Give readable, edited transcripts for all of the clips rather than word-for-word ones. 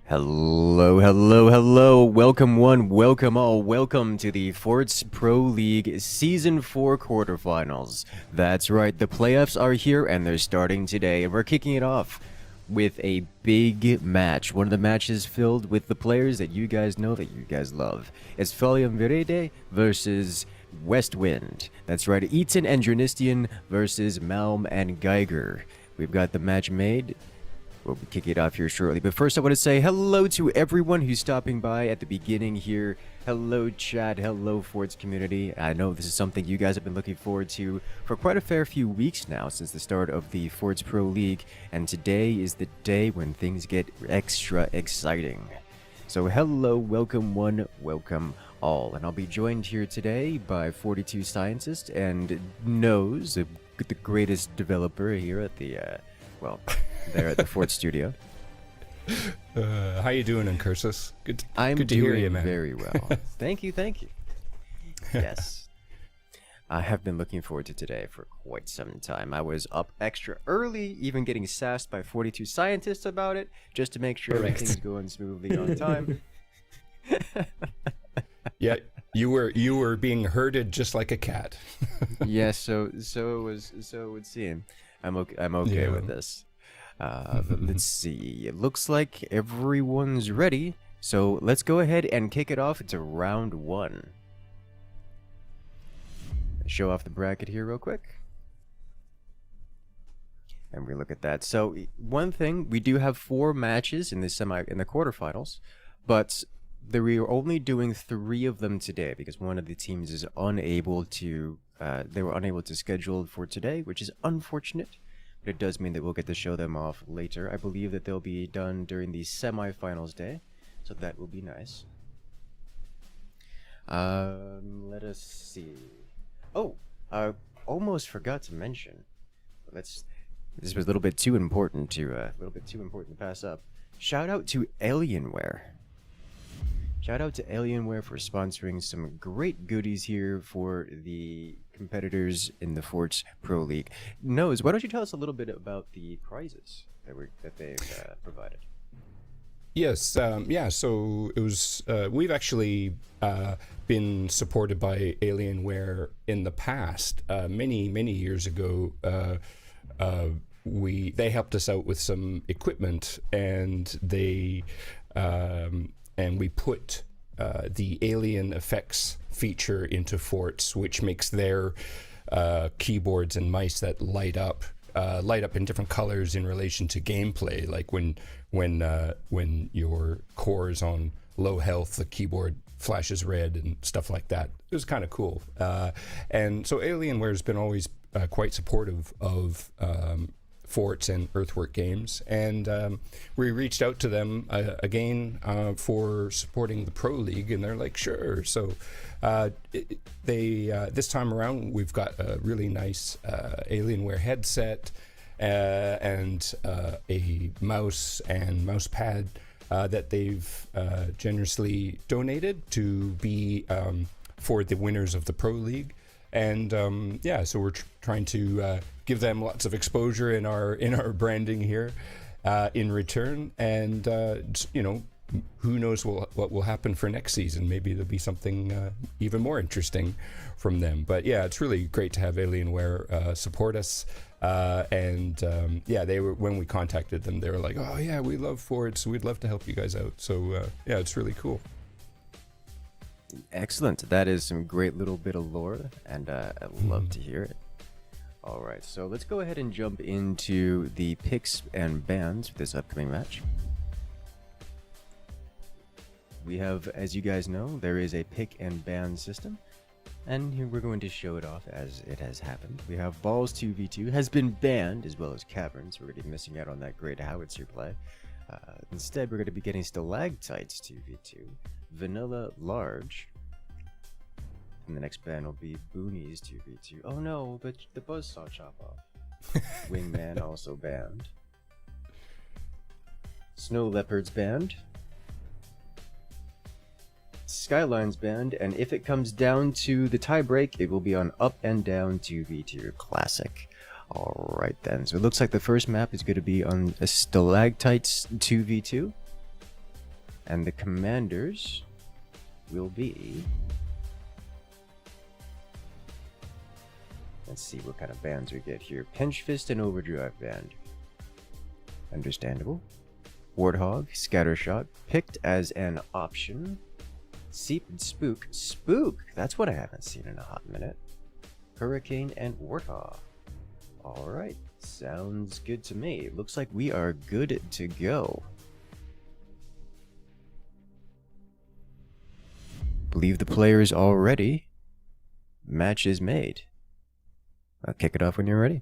Hello, hello, hello. Welcome one, welcome all. Welcome to the Forts Pro League Season 4 quarterfinals. That's right, the playoffs are here and they're starting today. And we're kicking it off with a big match. One of the matches filled with the players that you guys know, that you guys love. It's Felium Verede versus West Wind. That's right, Eaton and Dranistian versus Malm and Geiger. We've got the match made. We'll be kicking it off here shortly. But first I want to say hello to everyone who's stopping by at the beginning here. Hello chat, hello Fords community. I know this is something you guys have been looking forward to for quite a fair few weeks now since the start of the Fords Pro League. And today is the day when things get extra exciting. So hello, welcome one, welcome all. And I'll be joined here today by 42 Scientist and Nose, the greatest developer here at the, there at the Fort Studio. How you doing, Incursus? Good to hear you, man. Very well. Thank you. Yes. I have been looking forward to today for quite some time. I was up extra early, even getting sassed by 42 Scientists about it, just to make sure everything's going smoothly on time. Yeah, you were being herded just like a cat. Yes, so it would seem. I'm okay with this. But let's see. It looks like everyone's ready. So let's go ahead and kick it off. It's a round one. Show off the bracket here real quick. And we look at that. So one thing, we do have 4 matches in the quarterfinals, but we are only doing 3 of them today because one of the teams is unable to. They were unable to schedule for today, which is unfortunate. But it does mean that we'll get to show them off later. I believe that they'll be done during the semifinals day, so that will be nice. Let us see. Oh, I almost forgot to mention. This was a little bit too important to pass up. Shout out to Alienware. Shout out to Alienware for sponsoring some great goodies here for the competitors in the Forts Pro League. Nose, why don't you tell us a little bit about the prizes that they've provided? Yes, so it was, we've actually been supported by Alienware in the past. Many years ago, they helped us out with some equipment, and we put the alien effects feature into Forts, which makes their keyboards and mice that light up in different colors in relation to gameplay. Like when your core is on low health, the keyboard flashes red and stuff like that. It was kind of cool. And so Alienware has been always quite supportive of Forts and Earthwork Games, and we reached out to them again for supporting the Pro League, and they're like, sure. So this time around, we've got a really nice Alienware headset and a mouse and mouse pad that they've generously donated to be for the winners of the Pro League. And so we're trying to give them lots of exposure in our branding here in return. And who knows what will happen for next season? Maybe there'll be something even more interesting from them. But yeah, it's really great to have Alienware support us. They were, when we contacted them, they were like, "Oh yeah, we love Forts. We'd love to help you guys out." So it's really cool. Excellent. That is some great little bit of lore, and I love to hear it. All right, so let's go ahead and jump into the picks and bans for this upcoming match. We have, as you guys know, there is a pick and ban system, and here we're going to show it off as it has happened. We have Balls 2v2 has been banned, as well as Caverns. We're going to be missing out on that great howitzer play. Instead, we're going to be getting Stalactites 2v2, Vanilla Large, and the next ban will be Boonies 2v2. Oh no, but the Buzzsaw chop off. Wingman also banned. Snow Leopards banned. Skylines banned, and if it comes down to the tiebreak, it will be on Up and Down 2v2 Classic. Alright then, so it looks like the first map is going to be on a Stalactites 2v2, and the commanders will be... Let's see what kind of bans we get here. Pinch Fist and Overdrive banned. Understandable. Warthog, Scattershot, picked as an option. Seep and Spook. Spook! That's what I haven't seen in a hot minute. Hurricane and Warthog. Alright, sounds good to me. Looks like we are good to go. Believe the player is all ready. Match is made. I'll kick it off when you're ready.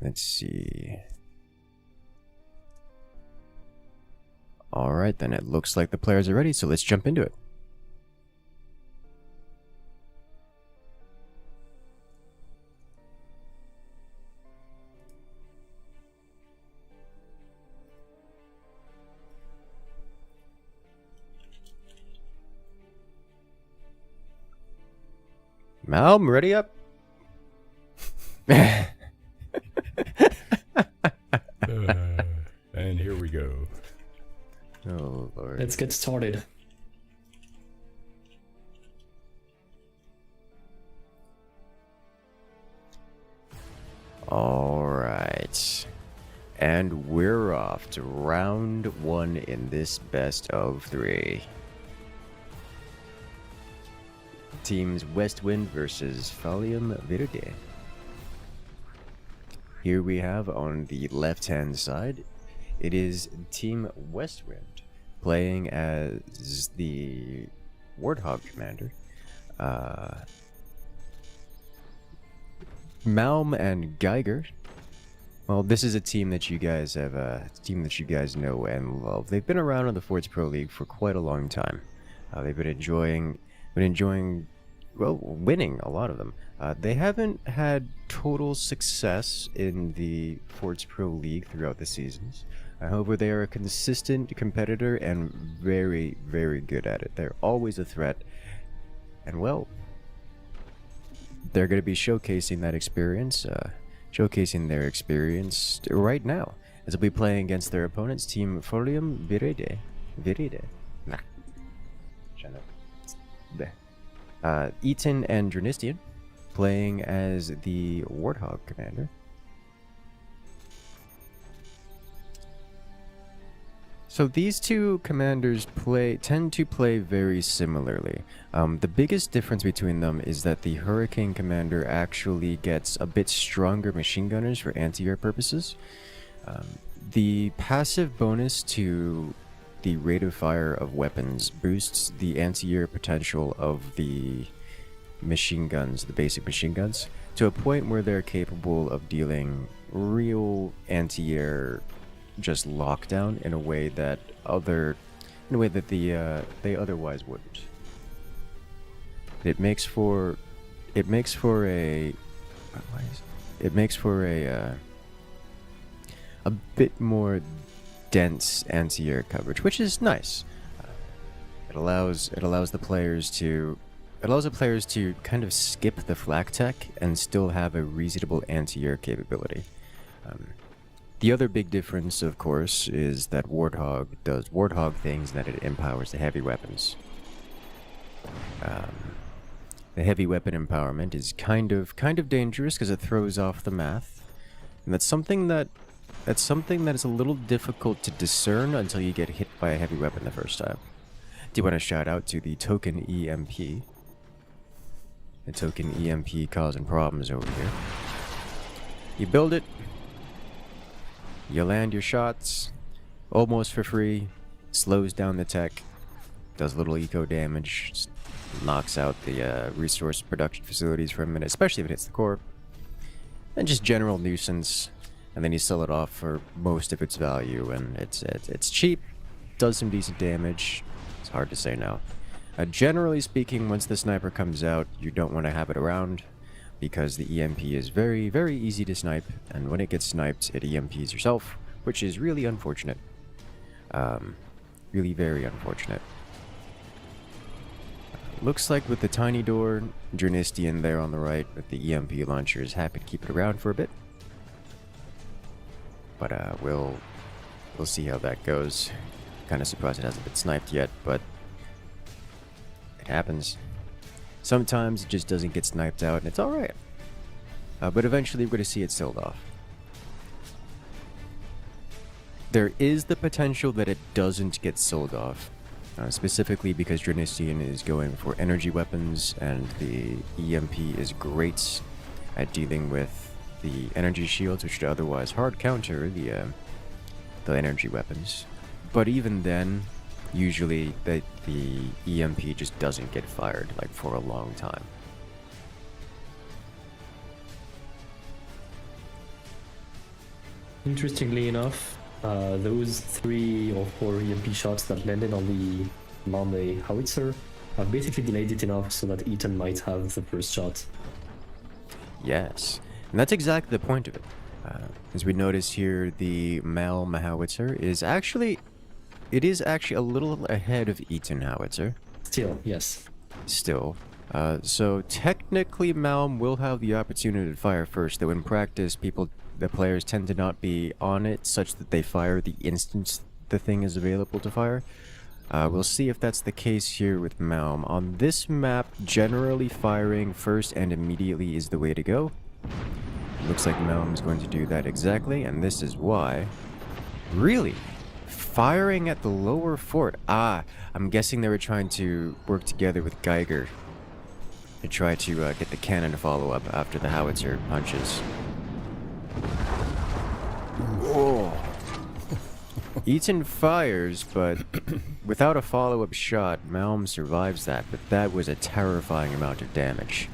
Let's see. Alright, then it looks like the players are ready, so let's jump into it. Malm, ready up? And here we go. Oh, Lord. Let's get started. Alright. And we're off to round 1 in this best of 3. Teams Westwind versus Falium Verde. Here we have on the left-hand side, it is Team Westwind playing as the Warthog commander. Malm and Geiger. Well, this is a team that you guys have, know and love. They've been around in the Forts Pro League for quite a long time. They've been enjoying, well, winning a lot of them. They haven't had total success in the Forts Pro League throughout the seasons. However, they are a consistent competitor and very, very good at it. They're always a threat. And well, they're going to be showcasing that experience, showcasing their experience right now, as they'll be playing against their opponents, Team Folium Viride. Nah. Shut up. Eaton and Dranistian playing as the Warthog commander. So these two commanders tend to play very similarly. The biggest difference between them is that the Hurricane commander actually gets a bit stronger machine gunners for anti-air purposes. The passive bonus to the rate of fire of weapons boosts the anti-air potential of the machine guns, the basic machine guns, to a point where they're capable of dealing real anti-air just lockdown in a way that they otherwise wouldn't. It makes for a bit more dense anti-air coverage, which is nice. It allows the players to kind of skip the flak tech and still have a reasonable anti-air capability. The other big difference, of course, is that Warthog does Warthog things and that it empowers the heavy weapons. The heavy weapon empowerment is kind of dangerous because it throws off the math, and that's something that is a little difficult to discern until you get hit by a heavy weapon the first time. Do you want to shout out to the token EMP? The token EMP causing problems over here. You build it. You land your shots, almost for free, slows down the tech, does a little eco damage, just knocks out the resource production facilities for a minute, especially if it hits the core, and just general nuisance, and then you sell it off for most of its value, and it's cheap, does some decent damage. It's hard to say no. Generally speaking, once the sniper comes out, you don't want to have it around, because the EMP is very, very easy to snipe, and when it gets sniped, it EMPs yourself, which is really unfortunate. Really very unfortunate. Looks like with the tiny door, Dranistian there on the right with the EMP launcher is happy to keep it around for a bit. But we'll see how that goes. Kind of surprised it hasn't been sniped yet, but it happens. Sometimes it just doesn't get sniped out, and it's alright. But eventually we're going to see it sold off. There is the potential that it doesn't get sold off. Specifically because Drynastian is going for energy weapons, and the EMP is great at dealing with the energy shields, which would otherwise hard counter the energy weapons. But even then, usually the EMP just doesn't get fired like for a long time. Interestingly enough, those 3 or 4 EMP shots that landed on the Malmö howitzer have basically delayed it enough so that Ethan might have the first shot. Yes, and that's exactly the point of it. As we notice here, the Malmö howitzer is actually a little ahead of Eton howitzer. Still, yes. Still. So technically Malm will have the opportunity to fire first, though in practice the players tend to not be on it such that they fire the instant the thing is available to fire. We'll see if that's the case here with Malm. On this map, generally firing first and immediately is the way to go. Looks like Malm is going to do that exactly, and this is why. Really? Firing at the lower fort? I'm guessing they were trying to work together with Geiger to try to get the cannon to follow up after the howitzer punches. Whoa. Eaton fires, but without a follow-up shot, Malm survives that, but that was a terrifying amount of damage.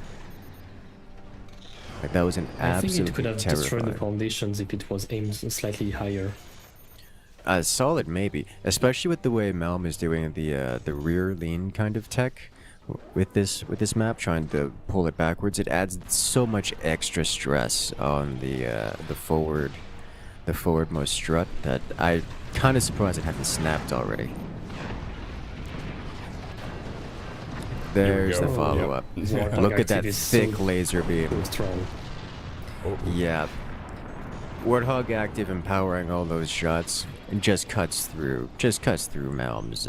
Like, that was an absolutely I think it could have destroyed the terrifying. foundations if it was aimed slightly higher. Solid maybe, especially with the way Malm is doing the rear lean kind of tech with this map, trying to pull it backwards. It adds so much extra stress on the forwardmost strut that I kind of surprised it hadn't snapped already. There's the follow-up. Yep. Look at that Active is thick so laser beam. strong. Yeah. Warthog active empowering all those shots and just cuts through Malm's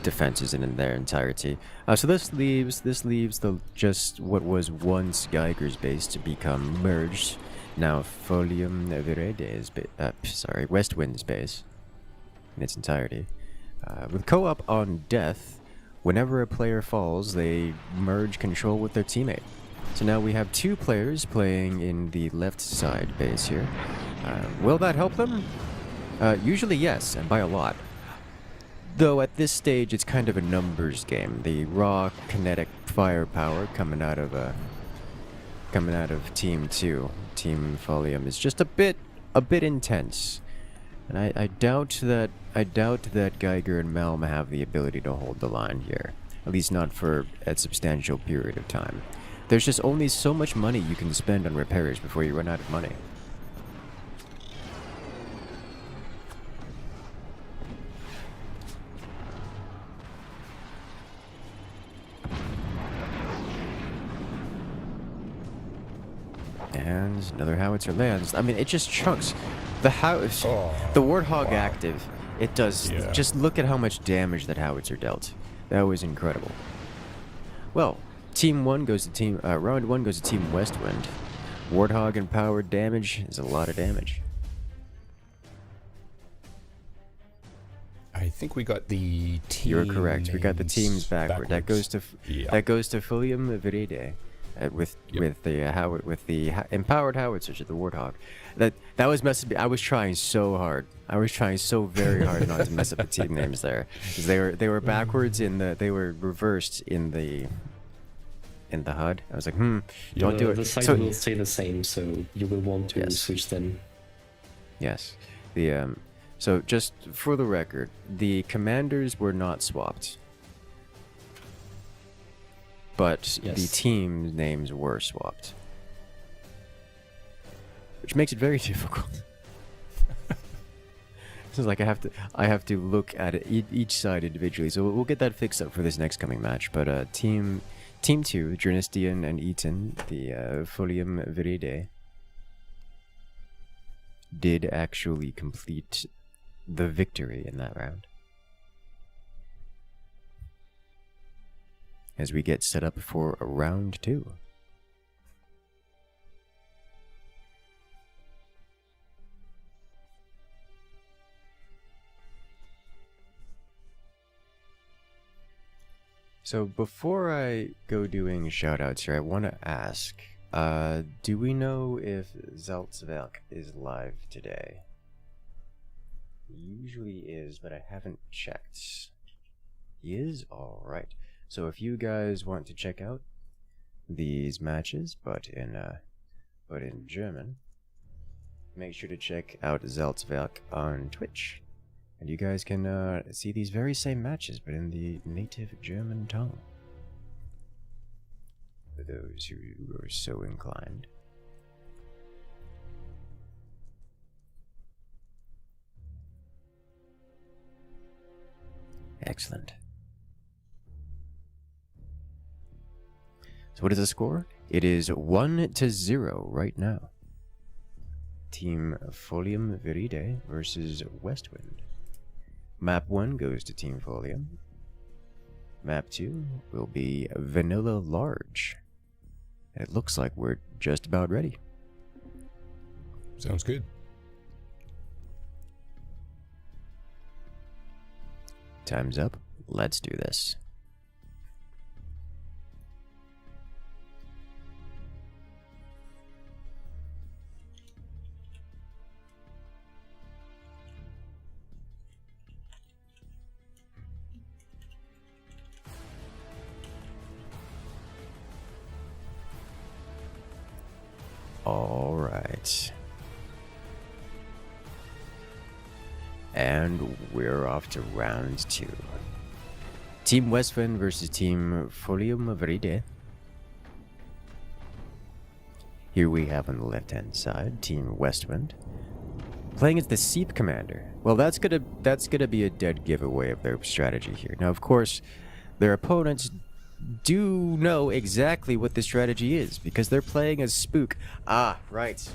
defenses in their entirety. So this leaves the just what was once Geiger's base to become merged. Now Folium Verede's Westwind's base in its entirety. With co-op on death, whenever a player falls, they merge control with their teammate. So now we have 2 players playing in the left side base here. Will that help them? Usually yes, and by a lot. Though at this stage it's kind of a numbers game. The raw kinetic firepower coming out of Team 2, Team Folium, is just a bit intense. And I doubt that Geiger and Malm have the ability to hold the line here. At least not for a substantial period of time. There's just only so much money you can spend on repairs before you run out of money. And another howitzer lands. I mean, it just chunks. The Warthog active, it does. Yeah. Just look at how much damage that howitzer dealt. That was incredible. Well, Team 1 goes to Team... round 1 goes to Team Westwind. Warthog empowered damage is a lot of damage. I think we got the team. You're correct. We got the names teams backward. That goes to Filium Viride. With the empowered howitzers of the Warthog. That was messing me. I was trying so hard. I was trying so very hard not to mess up the team names there, because they were backwards they were reversed in the HUD. I was like, don't do it. The side will stay the same, so you will want to switch them. Yes. So just for the record, the commanders were not swapped. But the team names were swapped. Which makes it very difficult. This is like I have to look at each side individually. So we'll get that fixed up for this next coming match. But Team 2, Drynastian and Eton, the Folium Viride. did actually complete the victory in that round. As we get set up for round 2. So before I go doing shoutouts here, I want to ask, do we know if Zaltzwerk is live today? He usually is, but I haven't checked. He is? Alright. So if you guys want to check out these matches, but in German, make sure to check out Zaltzwerk on Twitch. And you guys can see these very same matches, but in the native German tongue. For those who are so inclined. Excellent. So what is the score? It is 1-0 right now. Team Folium Veride versus Westwind. Map 1 goes to Team Folium. Map 2 will be Vanilla Large. It looks like we're just about ready. Sounds good. Time's up. Let's do this. All right. And we're off to round 2. Team Westwind versus Team Folium Veride. Here we have on the left-hand side, Team Westwind. Playing as the Seep Commander. Well, that's gonna be a dead giveaway of their strategy here. Now, of course, their opponents do know exactly what the strategy is because they're playing as Spook. Ah, right.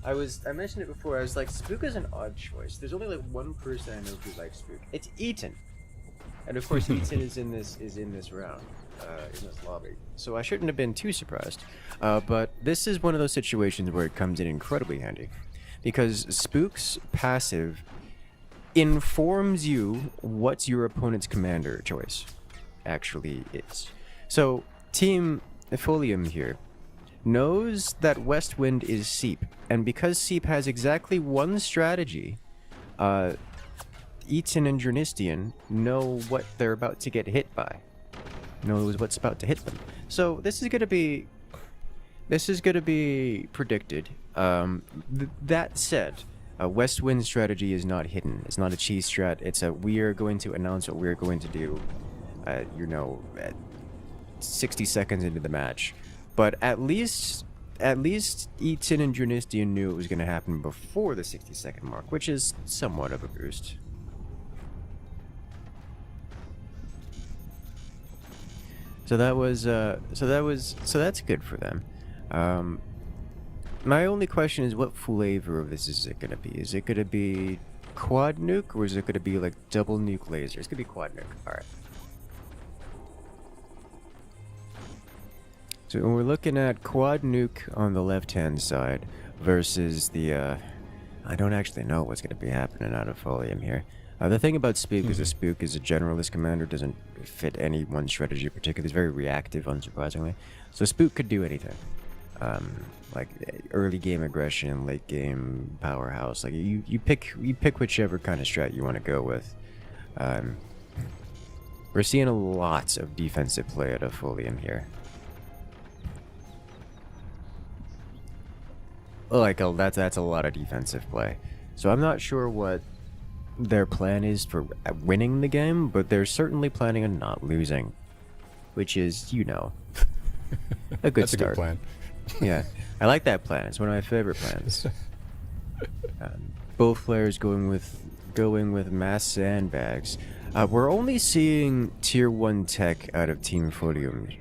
I mentioned it before. I was like, Spook is an odd choice. There's only like one person I know who likes Spook. It's Eaton, and of course Eaton is in this round, in this lobby. So I shouldn't have been too surprised. But this is one of those situations where it comes in incredibly handy because Spook's passive informs you what your opponent's commander choice actually is. So, Team Folium here knows that Westwind is Seep, and because Seep has exactly one strategy, Eaton and Jernistian know what they're about to get hit by. Knows what's about to hit them. So this is gonna be predicted. That said, Westwind's strategy is not hidden. It's not a cheese strat. It's a we are going to announce what we're going to do. You know, at 60 seconds into the match, but at least Eaton and Jernistian knew it was going to happen before the 60-second mark, which is somewhat of a boost. So that's good for them. My only question is, what flavor of this is it going to be? Is it going to be quad nuke, or is it going to be like double nuke laser? It's going to be quad nuke. All right. So when we're looking at quad nuke on the left-hand side versus the, I don't actually know what's going to be happening out of Folium here. The thing about Spook is a Spook is a generalist commander, doesn't fit any one strategy in particular. He's very reactive, unsurprisingly. So Spook could do anything. Like early game aggression, late game powerhouse. Like you pick whichever kind of strat you want to go with. We're seeing a lot of defensive play out of Folium here. Like that's a lot of defensive play. So I'm not sure what their plan is for winning the game, but they're certainly planning on not losing, which is, you know, a good That's start. a good plan. Yeah, I like that plan. It's one of my favorite plans. Both players going with mass sandbags. We're only seeing tier 1 tech out of Team Folium,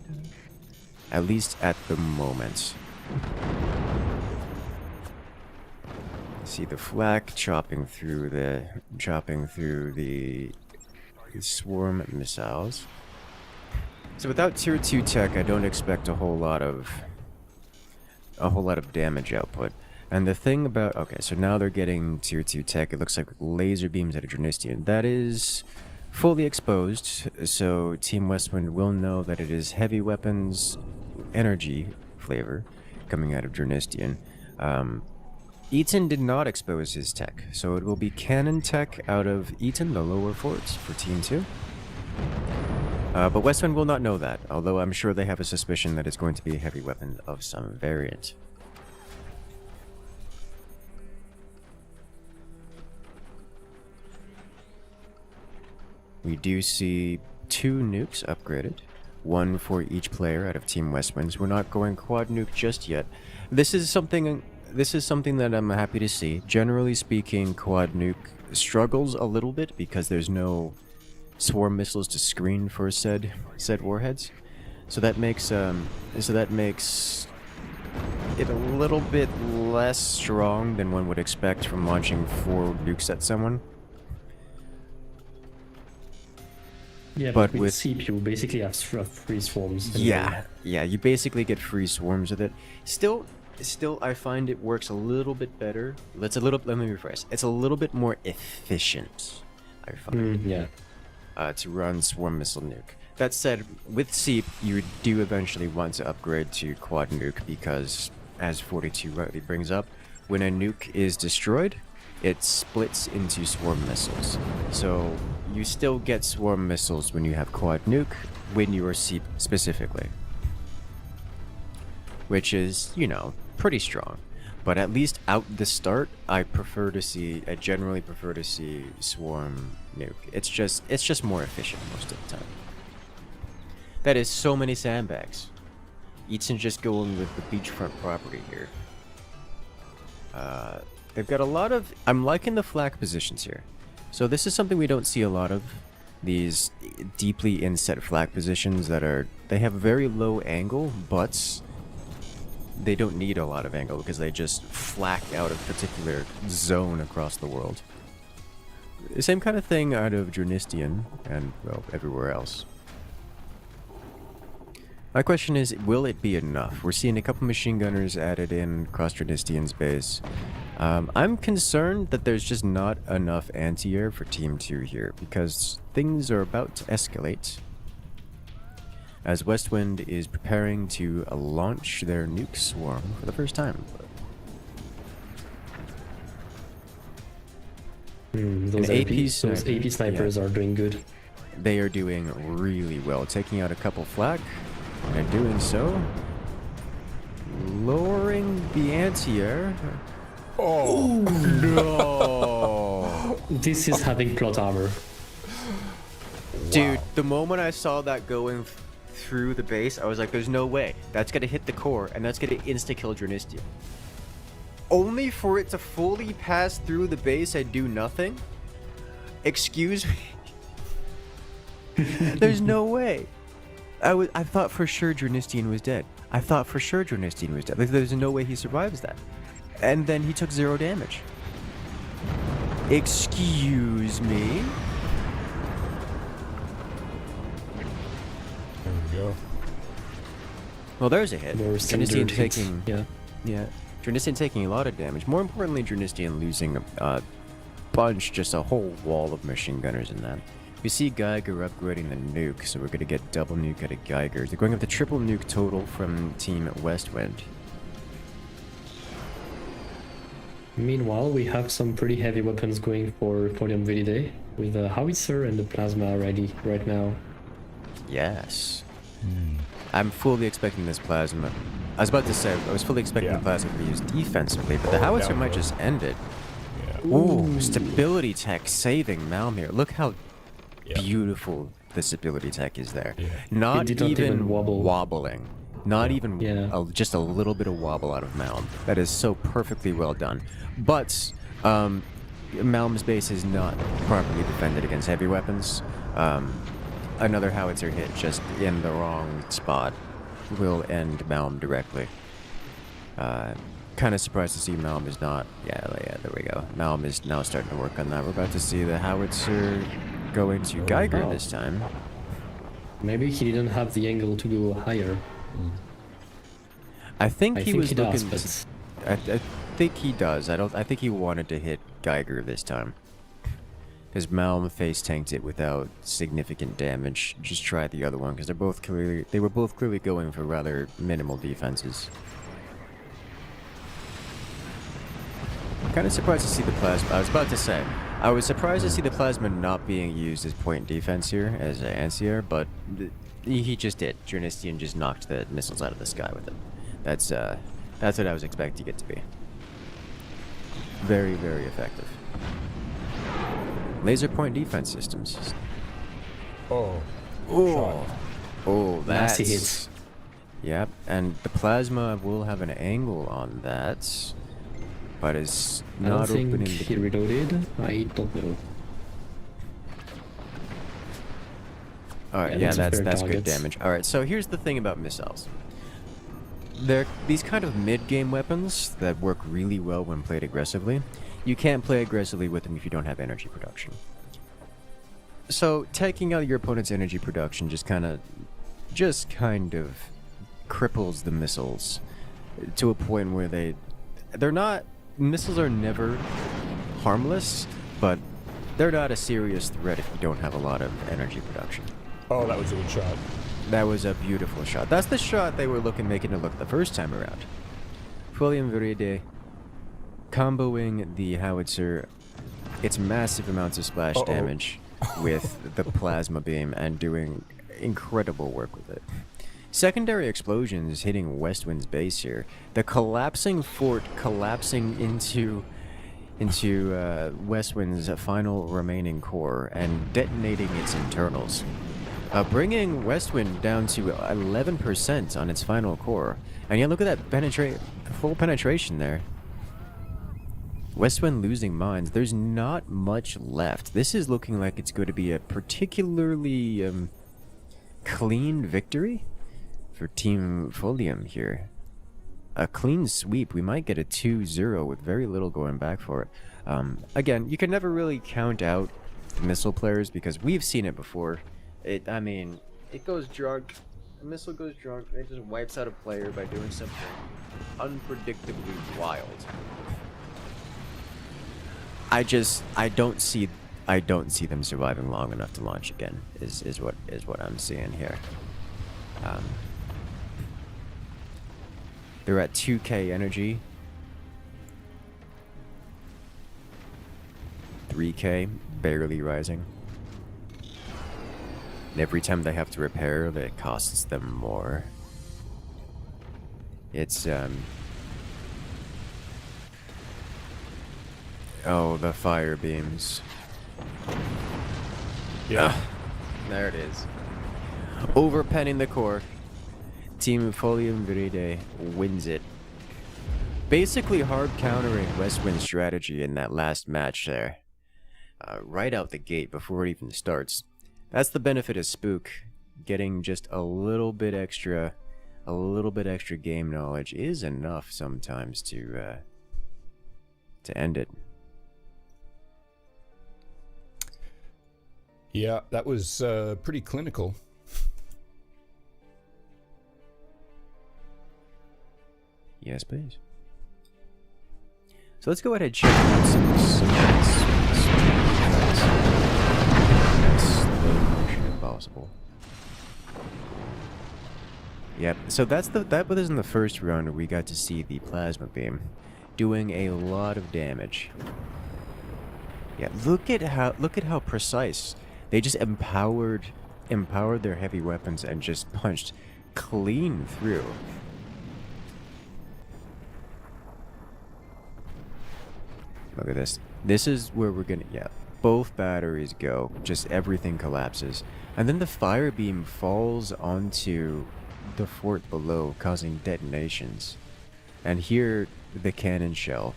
at least at the moment. See the flak chopping through the swarm missiles. So without tier 2 tech, I don't expect a whole lot of damage output. And the thing about, okay, so now they're getting tier 2 tech. It looks like laser beams at a Dranistian. That is fully exposed, so Team Westwind will know that it is heavy weapons energy flavor coming out of Dranistian. Eaton did not expose his tech, so it will be cannon tech out of Eaton, the lower forts, for Team 2. But Westwind will not know that, although I'm sure they have a suspicion that it's going to be a heavy weapon of some variant. We do see 2 nukes upgraded, 1 for each player out of Team Westwinds. We're not going quad nuke just yet. This is something that I'm happy to see. Generally speaking, quad nuke struggles a little bit because there's no swarm missiles to screen for said warheads. So that makes it a little bit less strong than one would expect from launching 4 nukes at someone. Yeah, but with Seep, you basically have free swarms. Yeah, you basically get free swarms with it. Still, I find it works a little bit better. Let me rephrase. It's a little bit more efficient, I find. To run swarm missile nuke. That said, with Seep, you do eventually want to upgrade to quad nuke because, as 42 rightly brings up, when a nuke is destroyed, it splits into swarm missiles. So you still get swarm missiles when you have quad nuke, when you are Seep specifically. Which is, pretty strong. But at least out the start, I generally prefer to see swarm nuke. It's just more efficient most of the time. That is so many sandbags. Eaton just going with the beachfront property here. They've got a lot of... I'm liking the flak positions here. So this is something we don't see a lot of. These deeply inset flak positions they have very low angle, but they don't need a lot of angle because they just flak out a particular zone across the world. The same kind of thing out of Dranistian and, well, everywhere else. My question is, will it be enough? We're seeing a couple machine gunners added in across Dranistian's base. I'm concerned that there's just not enough anti-air for Team 2 here, because things are about to escalate. As Westwind is preparing to launch their nuke swarm for the first time. Those AP snipers are doing good. They are doing really well, taking out a couple flak. And doing so, lowering the anti-air. Oh no! This is having plot armor. Dude, the moment I saw that going through the base, I was like, there's no way. That's gonna hit the core, and that's gonna insta-kill Dranistian. Only for it to fully pass through the base and do nothing? Excuse me? There's no way. I thought for sure Dranistian was dead. Like, there's no way he survives that. And then he took 0 damage. Excuse me? There we go. Well, there's a hit. Dranistian taking... Yeah. Dranistian taking a lot of damage. More importantly, Dranistian losing a bunch, just a whole wall of machine gunners in that. We see Geiger upgrading the nuke, so we're going to get double nuke out of Geiger. They're going up to triple nuke total from Team Westwind. Meanwhile, we have some pretty heavy weapons going for Podium Validae, with the howitzer and the plasma ready right now. Yes. I'm fully expecting this plasma. I was about to say, I was fully expecting the plasma to be used defensively, but the howitzer might just end it. Yeah. Ooh, stability tech saving Malmir. Look how beautiful the stability tech is there. Yeah. Not even wobble. wobbling. Not even just a little bit of wobble out of Malm. That is so perfectly well done. But Malm's base is not properly defended against heavy weapons. Another howitzer hit just in the wrong spot will end Malm directly. Kind of surprised to see Malm is not. Yeah, there we go. Malm is now starting to work on that. We're about to see the howitzer going to Geiger Oh. this time. Maybe he didn't have the angle to go higher. I think he was he does, looking. but I think he does. I think he wanted to hit Geiger this time. Because Malm face tanked it without significant damage. Just try the other one because they were both clearly going for rather minimal defenses. Kind of surprised to see the plasma. I was about to say, I was surprised to see the plasma not being used as point defense here as an Ancier, but he just did. Jurnistian just knocked the missiles out of the sky with it. That's what I was expecting it to be. Very, very effective. Laser point defense systems. Oh. Oh, oh, that's nasty hits. Yep, and the plasma will have an angle on that. But it's I don't not think opening he the... reloaded. I don't know. Alright, Yeah, yeah, that's a fair that's good target. damage. Alright, so here's the thing about missiles. They're these kind of mid-game weapons that work really well when played aggressively. You can't play aggressively with them if you don't have energy production. So, taking out your opponent's energy production just kind of cripples the missiles to a point where they're not... Missiles are never harmless, but they're not a serious threat if you don't have a lot of energy production. Oh, that was a good shot. That was a beautiful shot. That's the shot they were making it look the first time around. Folium Viride comboing the howitzer, its massive amounts of splash damage with the plasma beam and doing incredible work with it. Secondary explosions hitting Westwind's base here. The collapsing fort collapsing into Westwind's final remaining core and detonating its internals. Bringing Westwind down to 11% on its final core. And yeah, look at that full penetration there. Westwind losing mines. There's not much left. This is looking like it's going to be a particularly clean victory for Team Folium here. A clean sweep. We might get a 2-0 with very little going back for it. Again, you can never really count out missile players because we've seen it before. It goes drunk. A missile goes drunk. It just wipes out a player by doing something unpredictably wild. I don't see them surviving long enough to launch again. Is what I'm seeing here. They're at 2k energy. 3k, barely rising. And every time they have to repair, that costs them more. It's, oh, the fire beams. Yeah. There it is. Overpenning the core. Team Folium Viride wins it. Basically hard countering Westwind's strategy in that last match there. Right out the gate before it even starts. That's the benefit of Spook. Getting just a little bit extra game knowledge is enough sometimes to end it. Yeah, that was pretty clinical. Yes, please. So let's go ahead and check out some slow motion if possible. Yep. So that was in the first round where we got to see the plasma beam doing a lot of damage. Yeah. Look at how precise. They just empowered their heavy weapons and just punched clean through. Look at this. This is where we're gonna, yeah, both batteries go. Just everything collapses. And then the fire beam falls onto the fort below, causing detonations. And here, the cannon shell.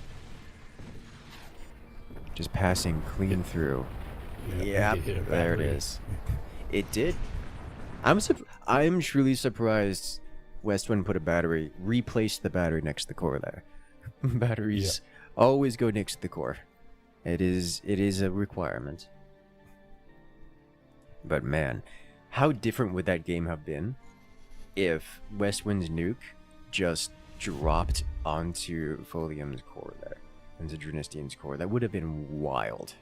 Just passing clean through. Yep, there it is. It did. I'm truly surprised Westwind put a battery, replaced the battery next to the core there. batteries always go next to the core. It is a requirement. But man, how different would that game have been if Westwind's nuke just dropped onto Folium's core there, into Drinistian's core? That would have been wild.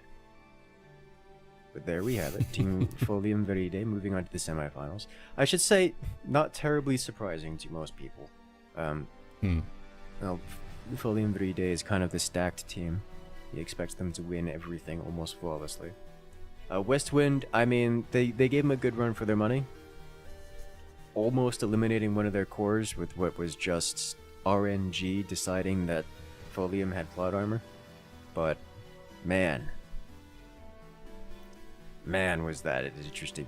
But there we have it. Team Folium Veride moving on to the semifinals. I should say, not terribly surprising to most people. Well, Folium Veride is kind of the stacked team. He expects them to win everything almost flawlessly. Westwind, I mean, they gave him a good run for their money. Almost eliminating one of their cores with what was just RNG deciding that Folium had plot armor. But, man, was that interesting.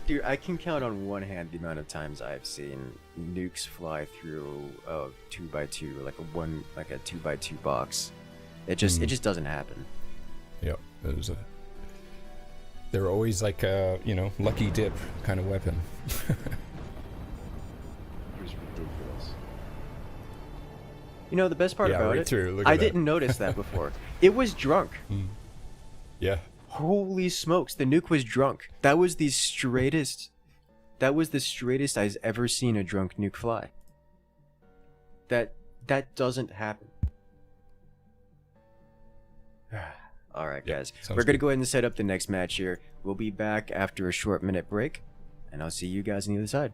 Dude, I can count on one hand the amount of times I've seen nukes fly through a 2x2, like a 2x2 box. It just doesn't happen. Yep, they're always like a lucky dip kind of weapon. It was ridiculous. You know the best part about right it? through. Look at I that. didn't notice that before. It was drunk. Yeah. Holy smokes, the nuke was drunk. That was the straightest I've ever seen a drunk nuke fly. That doesn't happen. Alright guys, sounds we're gonna good. go ahead and set up the next match here. We'll be back after a short minute break, and I'll see you guys on the other side.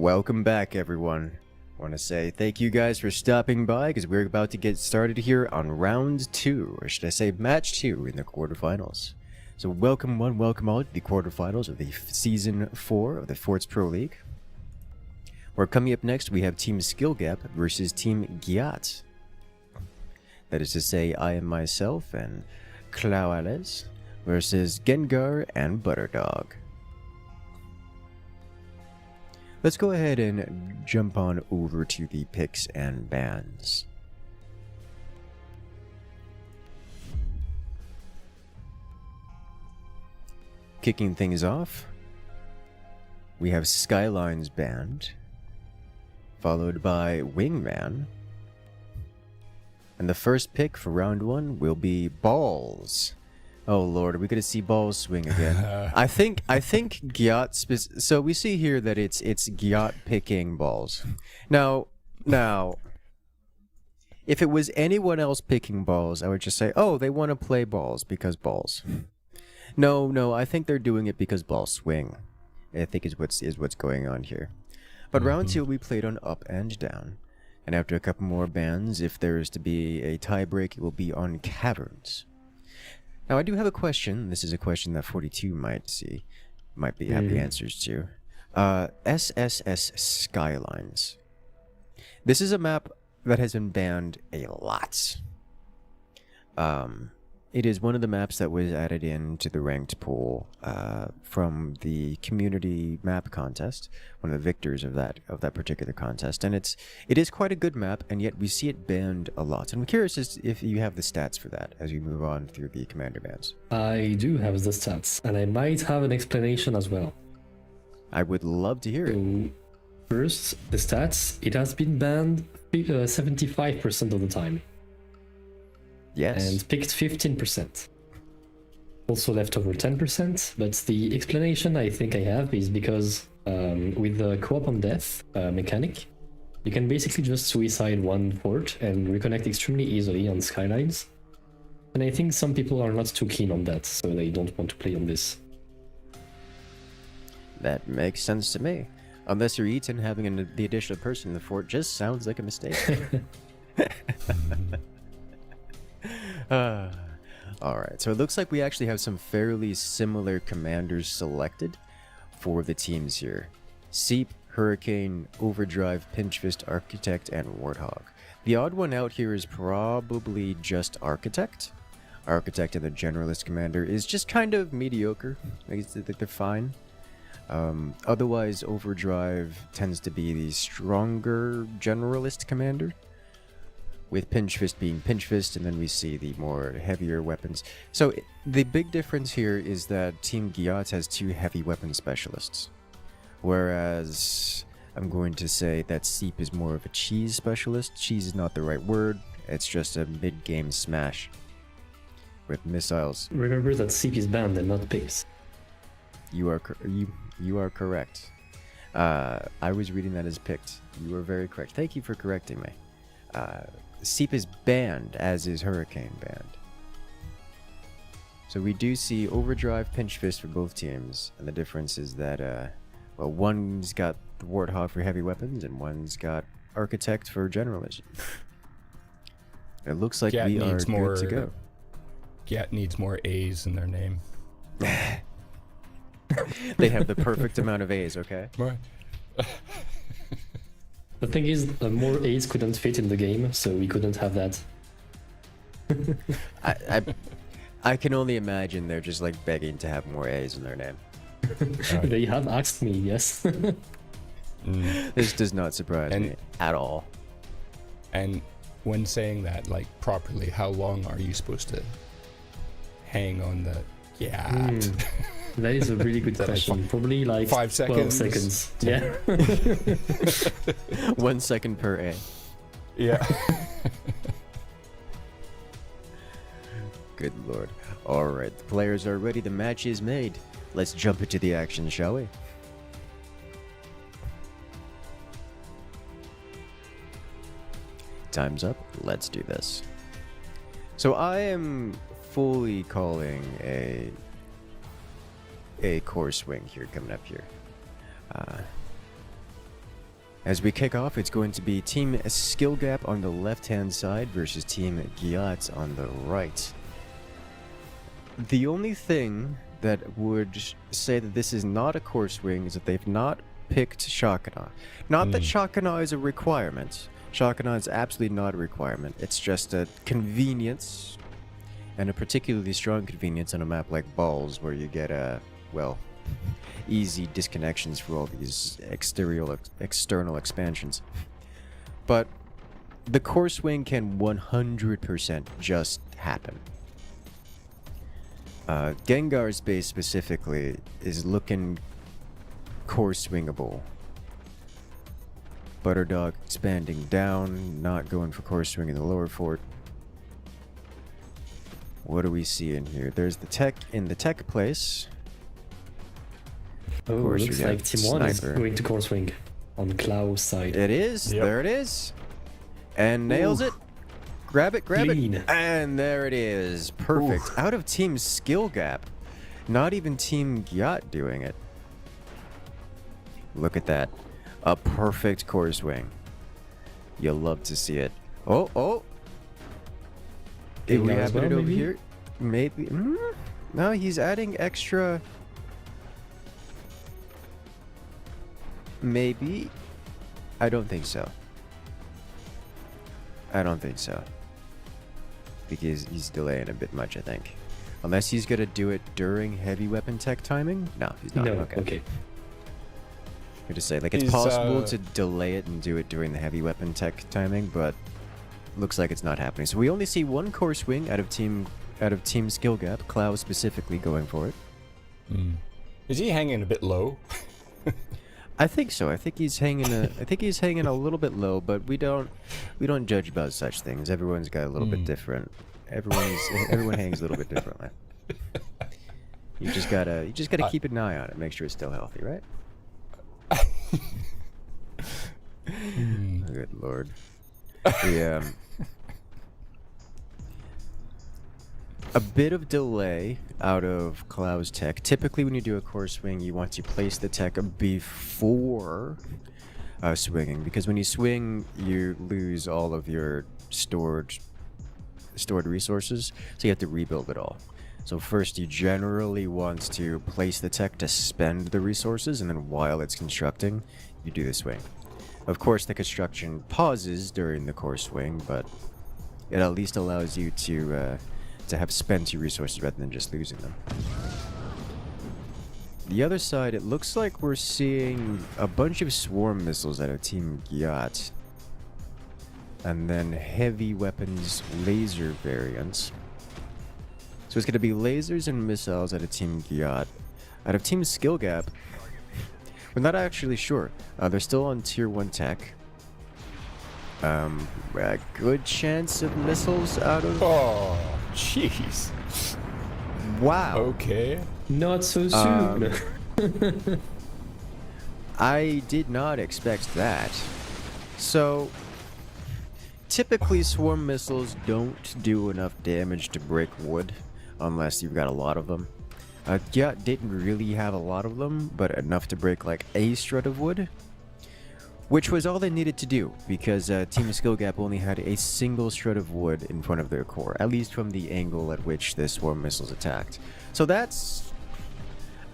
Welcome back, everyone. I want to say thank you guys for stopping by because we're about to get started here on round 2, or should I say match 2 in the quarterfinals. So welcome one, welcome all to the quarterfinals of the season 4 of the Forts Pro League. Where coming up next we have Team Skill Gap versus Team Giat. That is to say, I am myself and Clauales versus Gengar and Butterdog. Let's go ahead and jump on over to the picks and bans. Kicking things off, we have Skyline's band, followed by Wingman. And the first pick for round 1 will be Balls. Oh lord, are we gonna see Balls swing again? I think Gyat so we see here that it's Gyat picking Balls. Now if it was anyone else picking Balls, I would just say, oh, they want to play Balls because Balls. No, I think they're doing it because Balls swing. I think is what's going on here. But round 2 we played on up and down. And after a couple more bans, if there is to be a tiebreak, it will be on Caverns. Now I do have a question. This is a question that 42 might have the answers to. SSS Skylines. This is a map that has been banned a lot. It is one of the maps that was added into the ranked pool from the community map contest, one of the victors of that particular contest, and it is quite a good map, and yet we see it banned a lot. And I'm curious if you have the stats for that as we move on through the commander bans. I do have the stats, and I might have an explanation as well. I would love to hear it. First, the stats. It has been banned 75% of the time. Yes. And picked 15%. Also left over 10%, but the explanation I think I have is because with the co-op on death mechanic, you can basically just suicide one fort and reconnect extremely easily on Skylines. And I think some people are not too keen on that, so they don't want to play on this. That makes sense to me. Unless you're Eaton, having the additional person in the fort just sounds like a mistake. Alright, so it looks like we actually have some fairly similar commanders selected for the teams here. Seep, Hurricane, Overdrive, Pinchfist, Architect, and Warthog. The odd one out here is probably just Architect. Architect and the Generalist Commander is just kind of mediocre. They're fine. Otherwise, Overdrive tends to be the stronger Generalist Commander, with Pinchfist being Pinchfist, and then we see the more heavier weapons. So the big difference here is that Team Gyat has 2 heavy weapon specialists, whereas I'm going to say that Seep is more of a cheese specialist. Cheese is not the right word, it's just a mid-game smash with missiles. Remember that Seep is banned and not picked. You are correct. I was reading that as picked. You are very correct. Thank you for correcting me. Seep is banned, as is Hurricane banned. So we do see Overdrive, Pinchfist for both teams, and the difference is that, well, one's got the Warthog for heavy weapons, and one's got Architect for generalism. It looks like we are good to go. Gyat needs more A's in their name. They have the perfect amount of A's, okay? Right. The thing is, more A's couldn't fit in the game, so we couldn't have that. I can only imagine they're just like begging to have more A's in their name. They have asked me, yes. This does not surprise me at all. And when saying that, like, properly, how long are you supposed to hang on the Gyat? That is a really good question. Probably like 5 seconds. 12 seconds. Yeah. 1 second per A. Yeah. Good lord. Alright, the players are ready. The match is made. Let's jump into the action, shall we? Time's up. Let's do this. So I am fully calling a core swing here coming up here. As we kick off, it's going to be Team Skill Gap on the left-hand side versus Team Gyat on the right. The only thing that would say that this is not a core swing is that they've not picked Shakana. Not that Shakana is a requirement. Shakana is absolutely not a requirement. It's just a convenience, and a particularly strong convenience on a map like Balls, where you get well, easy disconnections for all these external expansions. But the core swing can 100% just happen. Gengar's base specifically is looking core swingable. Butterdog expanding down, not going for core swing in the lower fort. What do we see in here? There's the tech in the tech place. Oh, course, looks we like got Team 1 is Sniper. going to core swing on Klau's side. It is. Yep. There it is. And nails Ooh. it. Grab it, grab Clean. it. And there it is. Perfect. Ooh. Out of Team Skill Gap. Not even Team Gyat doing it. Look at that. A perfect core swing. You'll love to see it. Oh, oh. If we Gengar as have well, it over maybe? here. Maybe. No, he's adding extra. Maybe. I don't think so. I don't think so. Because he's delaying a bit much, I think. Unless he's gonna do it during heavy weapon tech timing? No, he's not. No, Okay. okay. I'm to say, like, it's He's, possible to delay it and do it during the heavy weapon tech timing, but looks like it's not happening. So we only see one core swing out of Team Skill Gap, Cloud specifically going for it. Is he hanging a bit low? I think so. I think he's hanging a little bit low, but we don't judge about such things. Everyone's got a little bit different. Everyone hangs a little bit differently. You just gotta keep an eye on it, make sure it's still healthy, right? Good lord. Yeah. A bit of delay out of Cloud's tech. Typically, when you do a core swing, you want to place the tech before swinging, because when you swing, you lose all of your stored resources, so you have to rebuild it all. So first, you generally want to place the tech to spend the resources, and then while it's constructing, you do the swing. Of course, the construction pauses during the core swing, but it at least allows you to have spent your resources rather than just losing them. The other side, it looks like we're seeing a bunch of swarm missiles out of Team Gyat, and then heavy weapons laser variants. So it's going to be lasers and missiles out of Team Gyat. Out of Team Skill Gap, we're not actually sure. They're still on Tier 1 tech. A good chance of missiles out of... Oh, jeez. Wow. Okay. Not so soon. I did not expect that. So, typically swarm missiles don't do enough damage to break wood, unless you've got a lot of them. Gyat didn't really have a lot of them, but enough to break like a strut of wood, which was all they needed to do, because Team Skill Gap only had a single strut of wood in front of their core, at least from the angle at which the swarm missiles attacked. So that's...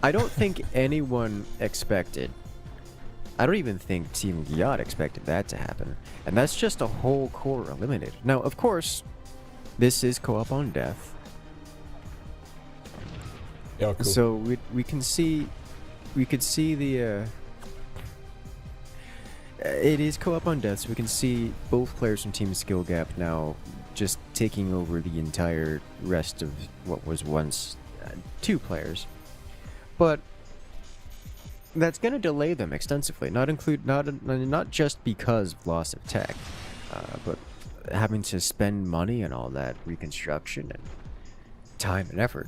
I don't think anyone expected. I don't even think Team Gyat expected that to happen. And that's just a whole core eliminated. Now, of course, this is co-op on death. Yeah, cool. So we could see the it is co-op on death, so we can see both players from Team Skill Gap now just taking over the entire rest of what was once two players. But that's going to delay them extensively, not just because of loss of tech, but having to spend money and all that reconstruction and time and effort.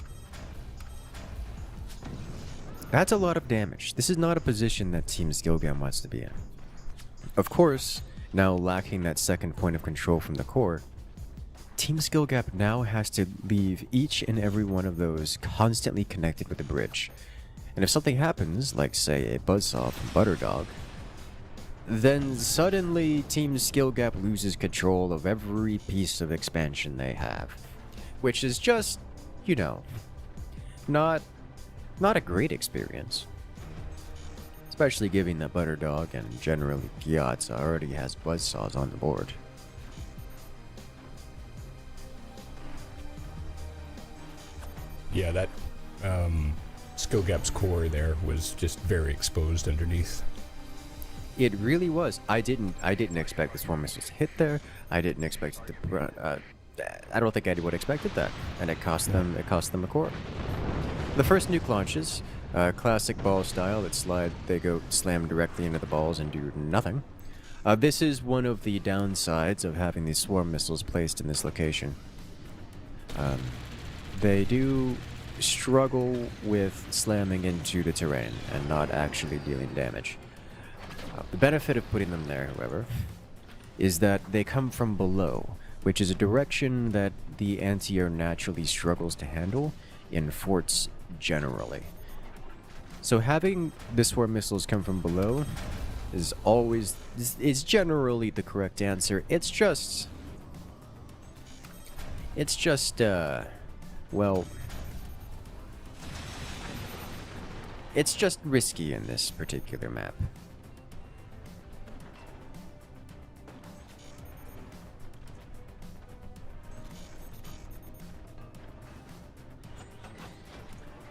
That's a lot of damage. This is not a position that Team Skill Gap wants to be in. Of course, now lacking that second point of control from the core, Team Skill Gap now has to leave each and every one of those constantly connected with the bridge. And if something happens, like say a buzzsaw from Butterdog, then suddenly Team Skill Gap loses control of every piece of expansion they have. Which is just, you know, not a great experience. Especially given that Butterdog and generally Gyatso already has buzzsaws on the board. Yeah, that Skill Gap's core there was just very exposed underneath. It really was. I didn't expect the swarm missiles to hit there. I didn't expect it to. I don't think anyone expected that, and it cost them a core. The first nuke launches, classic ball style. They go slam directly into the balls and do nothing. This is one of the downsides of having these swarm missiles placed in this location. They do struggle with slamming into the terrain and not actually dealing damage. The benefit of putting them there, however, is that they come from below, which is a direction that the anti-air naturally struggles to handle in forts generally. So having the swarm missiles come from below is generally the correct answer. It's just well, it's just risky in this particular map.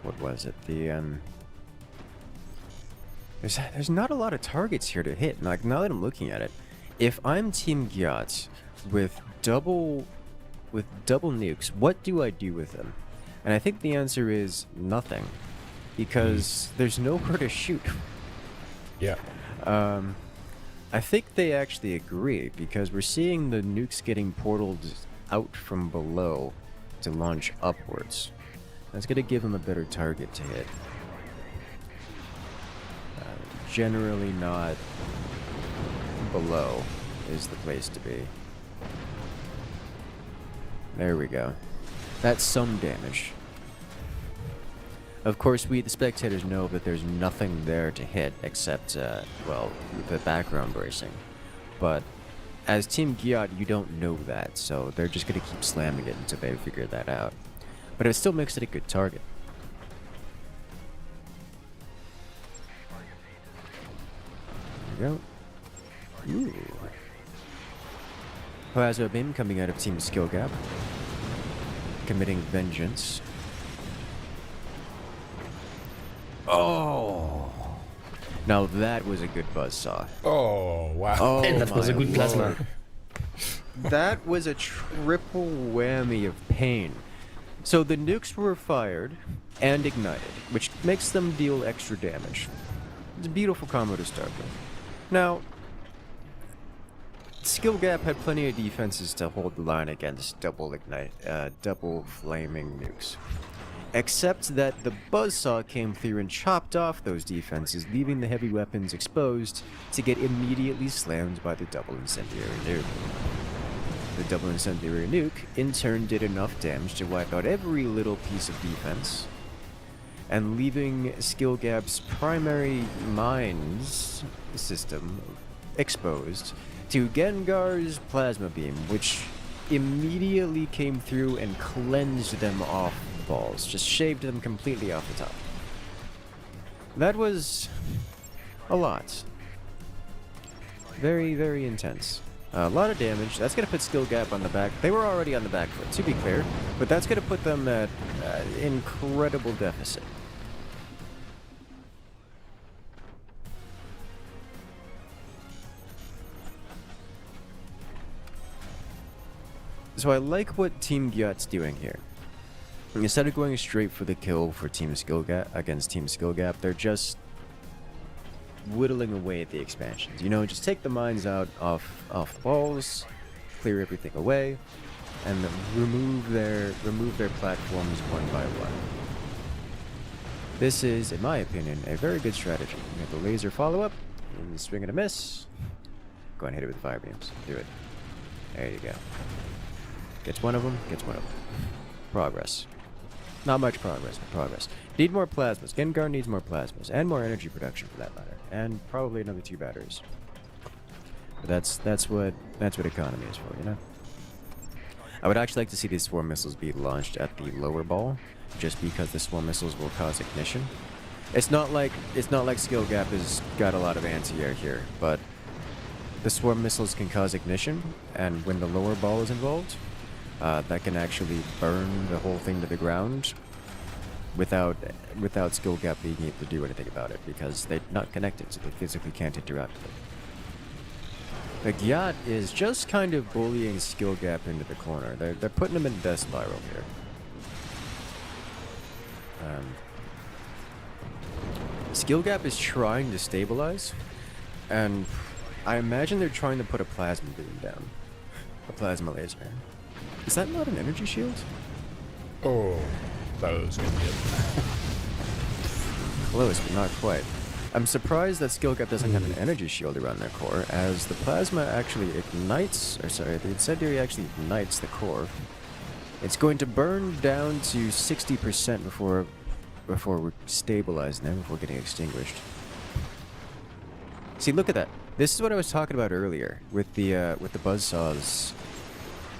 What was it? There's not a lot of targets here to hit. Like, now that I'm looking at it, if I'm Team Gyatso with double nukes, what do I do with them? And I think the answer is nothing, because there's nowhere to shoot. Yeah. I think they actually agree, because we're seeing the nukes getting portaled out from below to launch upwards. That's going to give them a better target to hit. Generally not below is the place to be. There we go. That's some damage. Of course, we, the spectators, know that there's nothing there to hit except, well, the background bracing. But as Team Gyatso, you don't know that, so they're just going to keep slamming it until they figure that out. But it still makes it a good target. There we go. Ooh. Plasma Beam coming out of Team Skill Gap. Committing vengeance. Oh! Now that was a good buzzsaw. Oh, wow. Oh, And that was a good plasma. Lord. That was a triple whammy of pain. So the nukes were fired and ignited, which makes them deal extra damage. It's a beautiful combo to start with. Now, Skill Gap had plenty of defenses to hold the line against double flaming nukes. Except that the buzzsaw came through and chopped off those defenses, leaving the heavy weapons exposed to get immediately slammed by the double incendiary nuke. The double incendiary nuke, in turn, did enough damage to wipe out every little piece of defense, and leaving Skill Gap's primary mines system exposed to Gengar's Plasma Beam, which immediately came through and cleansed them off the balls, just shaved them completely off the top. That was a lot. Very, very intense. A lot of damage. That's going to put Skill Gap on the back. They were already on the back foot, to be clear, but that's going to put them at incredible deficit. So I like what Team Gyatso's doing here. Instead of going straight for the kill for Team Skill Gap against Team Skill Gap, they're just whittling away at the expansions. You know, just take the mines out off the balls, clear everything away, and then remove their platforms one by one. This is, in my opinion, a very good strategy. You get the laser follow-up, and swing and a miss. Go and hit it with fire beams. Do it. There you go. Gets one of them, gets one of them. Progress. Not much progress, but progress. Need more plasmas. Gengar needs more plasmas, and more energy production for that matter. And probably another 2 batteries. But that's what economy is for, you know. I would actually like to see these swarm missiles be launched at the lower ball, just because the swarm missiles will cause ignition. It's not like skill gap has got a lot of anti-air here, but the swarm missiles can cause ignition, and when the lower ball is involved, that can actually burn the whole thing to the ground without skill gap being able to do anything about it, because they're not connected, so they physically can't interact with it. The Gyat is just kind of bullying skill gap into the corner. They're putting him in death spiral here. Skill gap is trying to stabilize, and I imagine they're trying to put a plasma beam down. A plasma laser. Is that not an energy shield? Oh, those are good. Close, but not quite. I'm surprised that skill gap doesn't have an energy shield around their core, as the plasma actually ignites, or sorry, the incendiary actually ignites the core. It's going to burn down to 60% before we're stabilized now, before getting extinguished. See, look at that. This is what I was talking about earlier with the buzzsaws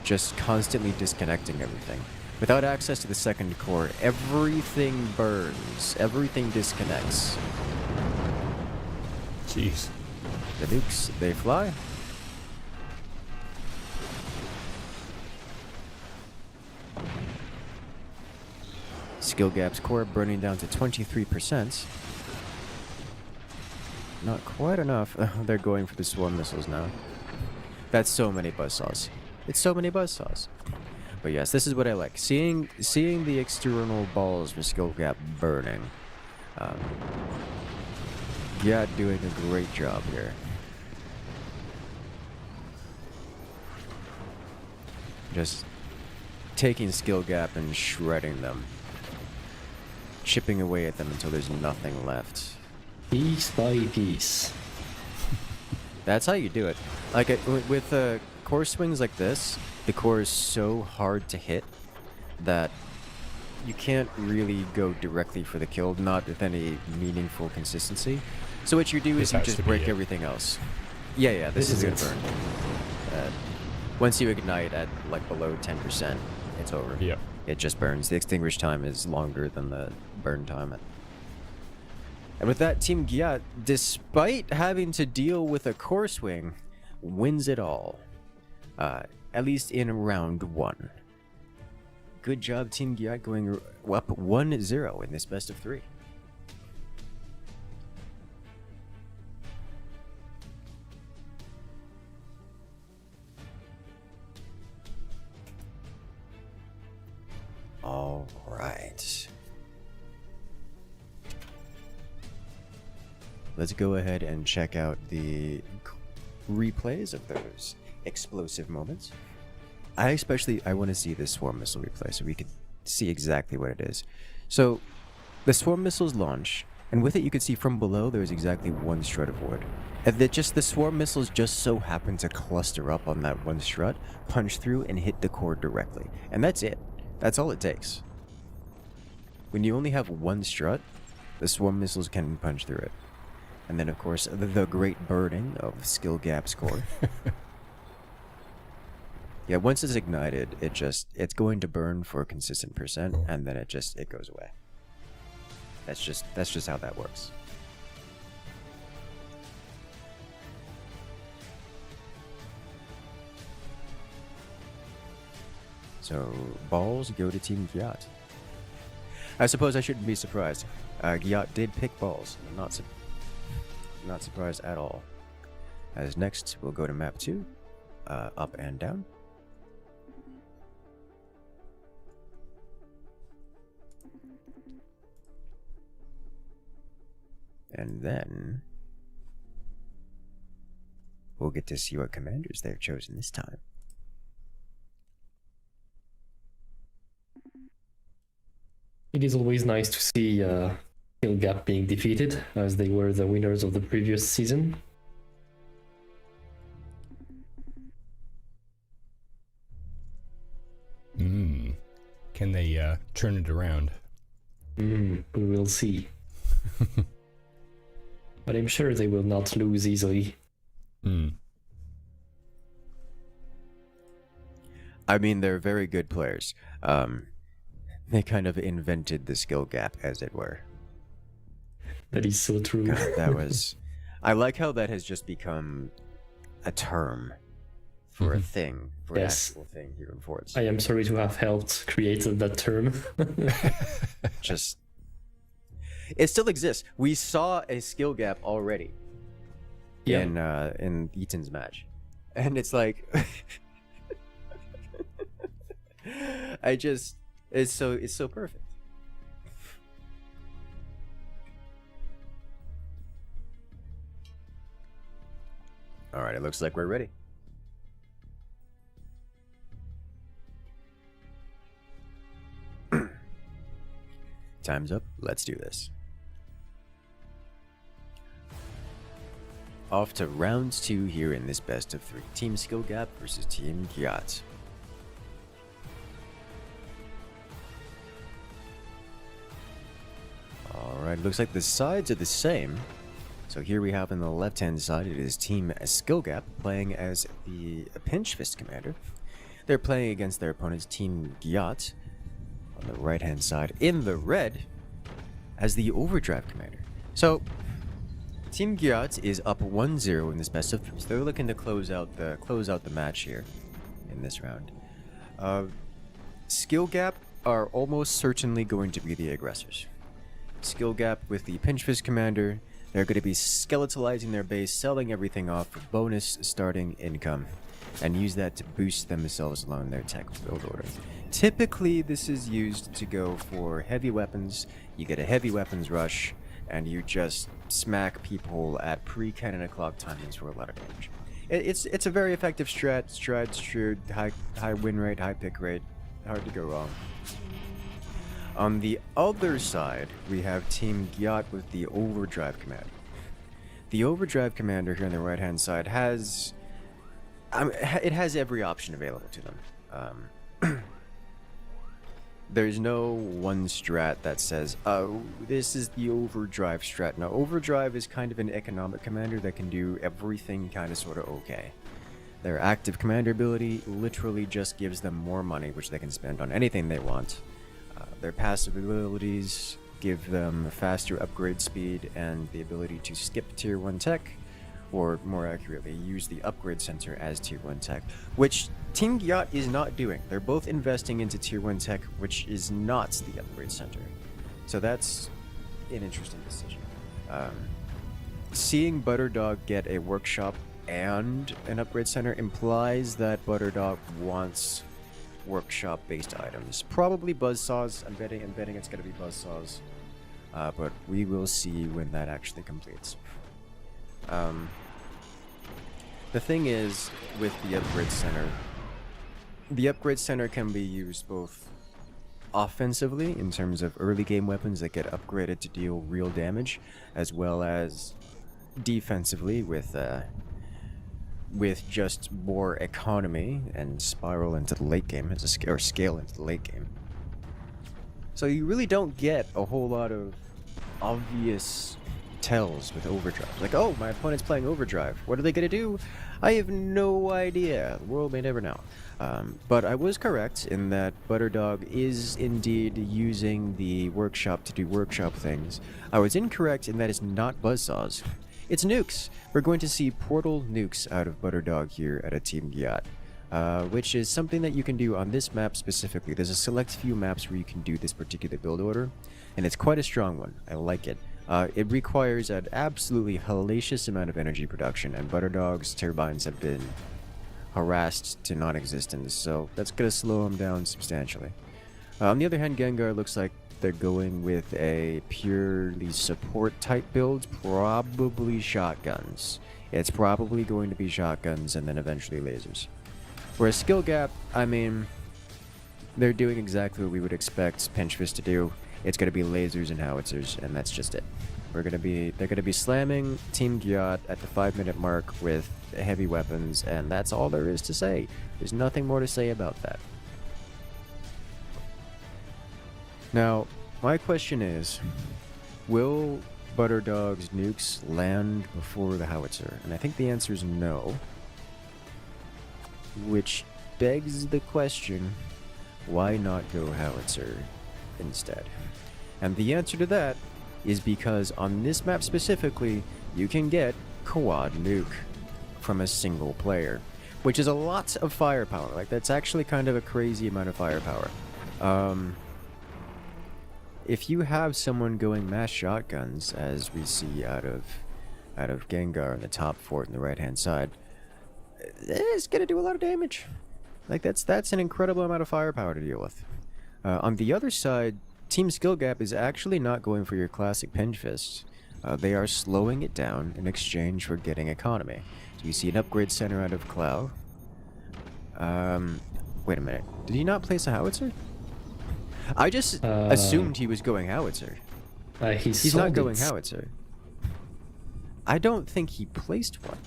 just constantly disconnecting everything. Without access to the second core, everything burns, everything disconnects. Jeez. The nukes, they fly. Skill gap's core burning down to 23%. Not quite enough. They're going for the swarm missiles now. That's so many buzzsaws. It's so many buzzsaws. But yes, this is what I like. Seeing the external balls for skill gap burning. Yeah, doing a great job here. Just taking skill gap and shredding them. Chipping away at them until there's nothing left. Piece by piece. That's how you do it. Like with core swings like this, the core is so hard to hit that you can't really go directly for the kill, not with any meaningful consistency. So what you do is you just break everything else. Yeah, this is gonna burn. Once you ignite at like below 10%, it's over. Yep. It just burns. The extinguish time is longer than the burn time. And with that, Team Gyat, despite having to deal with a core swing, wins it all. At least in round 1. Good job, Team Gyat, going up 1-0 in this best of 3. All right. Let's go ahead and check out the replays of those explosive moments. I want to see this swarm missile replay so we can see exactly what it is. So the swarm missiles launch, and with it you can see from below there's exactly one strut of wood. And the swarm missiles just so happen to cluster up on that one strut, punch through, and hit the core directly. And that's it. That's all it takes. When you only have one strut, the swarm missiles can punch through it. And then, of course, the great burning of skill gap's core. Yeah, once it's ignited, it's going to burn for a consistent percent, and then it goes away. That's just how that works. So, balls go to Team Gyat. I suppose I shouldn't be surprised. Gyat did pick balls. I'm not surprised at all. As next, we'll go to map 2, up and down. And then we'll get to see what commanders they've chosen this time. It is always nice to see Skill Gap being defeated, as they were the winners of the previous season. Can they turn it around? We will see. But I'm sure they will not lose easily. I mean, they're very good players. They kind of invented the skill gap, as it were. That is so true. God, that was. I like how that has just become a term for a thing, for an Yes. actual thing here in Forts. I am sorry to have helped create that term. Just. It still exists. We saw a skill gap already Yeah. in Eaton's match, and it's like. It's so perfect. All right, it looks like we're ready. Time's up. Let's do this. Off to round 2 here in this best of 3. Team Skill Gap versus Team Gyat. Alright, looks like the sides are the same. So here we have on the left-hand side, it is Team Skill Gap playing as the Pinch Fist Commander. They're playing against their opponent's Team Gyat on the right-hand side in the red as the Overdrive Commander. So, Team Gyat is up 1-0 in this best of 3. So they're looking to close out the match here in this round. Skill Gap are almost certainly going to be the aggressors. Skill Gap with the Pinch Fist Commander, they're going to be skeletalizing their base, selling everything off for bonus starting income, and use that to boost themselves along their tech build order. Typically, this is used to go for heavy weapons. You get a heavy weapons rush, and you just smack people at pre-cannon o'clock timings for a lot of damage. It's a very effective strat, high win rate, high pick rate, hard to go wrong. On the other side, we have Team Gyat with the Overdrive Commander. The Overdrive Commander here on the right-hand side has... it has every option available to them. There's no one strat that says, oh, this is the Overdrive strat. Now, Overdrive is kind of an economic commander that can do everything kind of sort of okay. Their active commander ability literally just gives them more money, which they can spend on anything they want. Their passive abilities give them faster upgrade speed and the ability to skip tier 1 tech, or more accurately, use the upgrade center as tier 1 tech, which Team Gyat is not doing. They're both investing into tier 1 tech, which is not the upgrade center. So that's an interesting decision. Seeing Butterdog get a workshop and an upgrade center implies that Butterdog wants workshop-based items. Probably buzzsaws. I'm betting it's going to be buzzsaws. But we will see when that actually completes. The thing is, with the upgrade center can be used both offensively in terms of early game weapons that get upgraded to deal real damage, as well as defensively with just more economy and spiral into the late game or scale into the late game. So you really don't get a whole lot of obvious tells with Overdrive. Like, oh, my opponent's playing Overdrive. What are they going to do? I have no idea. The world may never know. But I was correct in that Butterdog is indeed using the workshop to do workshop things. I was incorrect in that it's not buzzsaws. It's nukes. We're going to see portal nukes out of Butterdog here at a Team Gyat, which is something that you can do on this map specifically. There's a select few maps where you can do this particular build order, and it's quite a strong one. I like it. It requires an absolutely hellacious amount of energy production, and Butterdog's turbines have been harassed to non-existence, so that's going to slow them down substantially. On the other hand, Gengar looks like they're going with a purely support type build, probably shotguns. It's probably going to be shotguns and then eventually lasers. Whereas Skill Gap, I mean, they're doing exactly what we would expect Pinch Fist to do. It's going to be lasers and howitzers, and that's just it. They're going to be slamming Team Gyat at the 5-minute mark with heavy weapons, and that's all there is to say. There's nothing more to say about that. Now, my question is, will Butterdog's nukes land before the howitzer? And I think the answer is no. Which begs the question, why not go howitzer instead? And the answer to that is because on this map specifically, you can get quad nuke from a single player, which is a lot of firepower. Like, that's actually kind of a crazy amount of firepower. If you have someone going mass shotguns, as we see out of Gengar in the top fort on the right-hand side, it's gonna do a lot of damage. Like, that's an incredible amount of firepower to deal with. On the other side, Team Skill Gap is actually not going for your classic pinch fist. They are slowing it down in exchange for getting economy. So you see an upgrade center out of Clow. Wait a minute. Did he not place a howitzer? I just assumed he was going howitzer. He's not going howitzer. I don't think he placed one.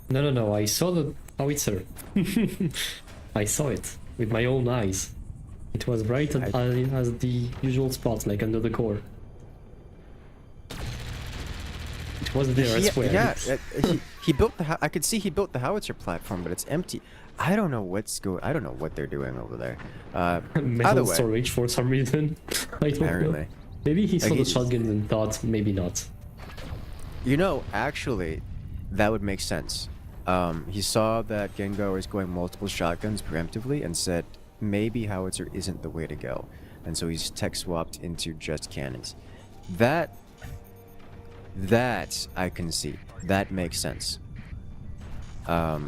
No. I saw the howitzer. I saw it with my own eyes. It was right as the usual spot, like under the core. It was there, I swear. Yeah, he built the. I could see he built the howitzer platform, but it's empty. I don't know I don't know what they're doing over there. Metal storage for some reason. I don't know. Maybe he saw the shotgun and thought, maybe not. You know, actually, that would make sense. He saw that Gengar was going multiple shotguns preemptively and said, maybe howitzer isn't the way to go. And so he's tech swapped into just cannons. That I can see. That makes sense. That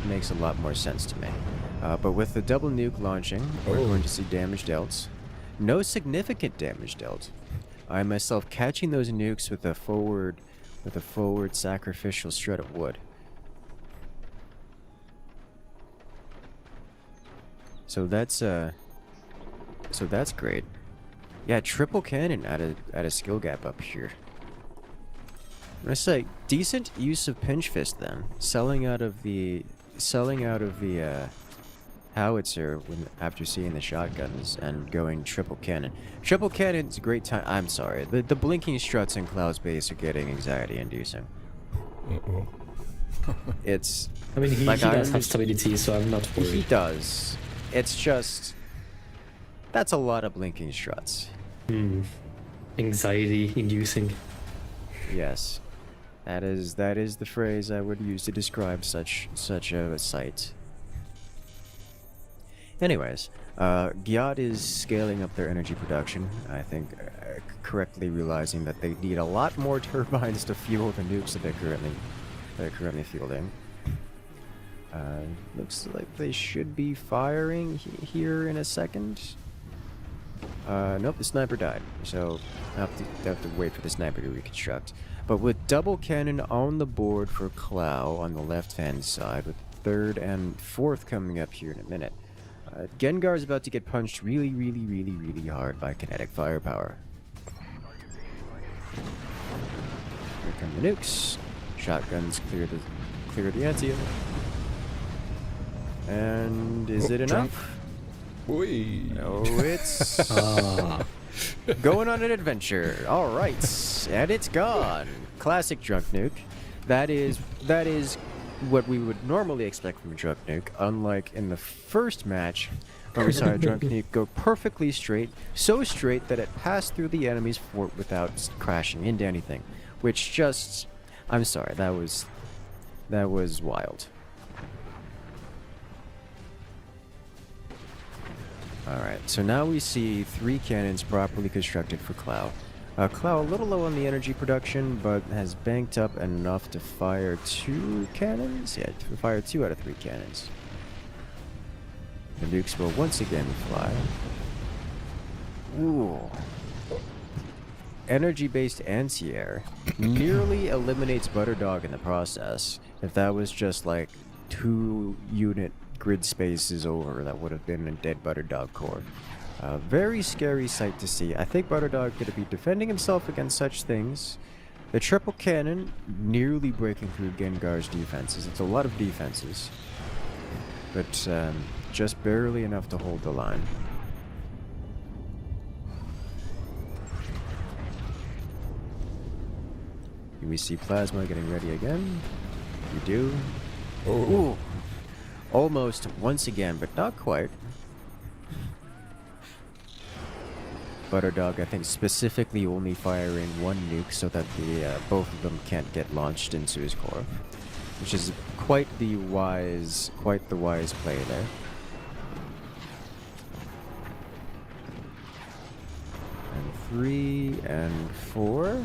makes a lot more sense to me. But with the double nuke launching, we're going to see damage dealt. No significant damage dealt. I myself catching those nukes with a forward sacrificial shred of wood. So that's great. Yeah, triple cannon at a skill gap up here. I'm gonna say decent use of pinch fist then. Selling out of the howitzer after seeing the shotguns and going triple cannon. Triple cannon's a great time. I'm sorry. The blinking struts in Cloud's base are getting anxiety inducing. It's I mean he does have stability, so I'm not worried. He does. It's just that's a lot of blinking struts. Anxiety inducing. Yes. That is the phrase I would use to describe such a sight. Anyways, Gyat is scaling up their energy production, I think correctly realizing that they need a lot more turbines to fuel the nukes that they're currently fielding. Looks like they should be firing here in a second. Nope, the sniper died, so I have to wait for the sniper to reconstruct. But with double cannon on the board for Clow on the left-hand side, with third and fourth coming up here in a minute, Gengar is about to get punched really hard by kinetic firepower. Here come the nukes. Shotguns clear the anti. And is it enough? Boy. No, it's going on an adventure. All right, and it's gone. Classic drunk nuke. That is what we would normally expect from a drunk nuke. Unlike in the first match, where we saw a drunk nuke go perfectly straight, so straight that it passed through the enemy's fort without crashing into anything. Which just, I'm sorry, that was wild. Alright, so now we see 3 cannons properly constructed for Clow. Clow a little low on the energy production, but has banked up enough to fire 2 cannons? Yeah, to fire 2 out of 3 cannons. The nukes will once again fly. Ooh. Energy-based anti-air nearly eliminates Butterdog in the process. If that was just like 2 unit grid spaces over, that would have been a dead Butterdog core. Very scary sight to see. I think Butterdog could be defending himself against such things. The triple cannon nearly breaking through Gengar's defenses. It's a lot of defenses, but just barely enough to hold the line. We see Plasma getting ready again. We do. Oh. Ooh. Almost once again, but not quite. Butterdog, I think, specifically only firing one nuke so that the both of them can't get launched into his core, which is quite the wise play there. And 3 and 4.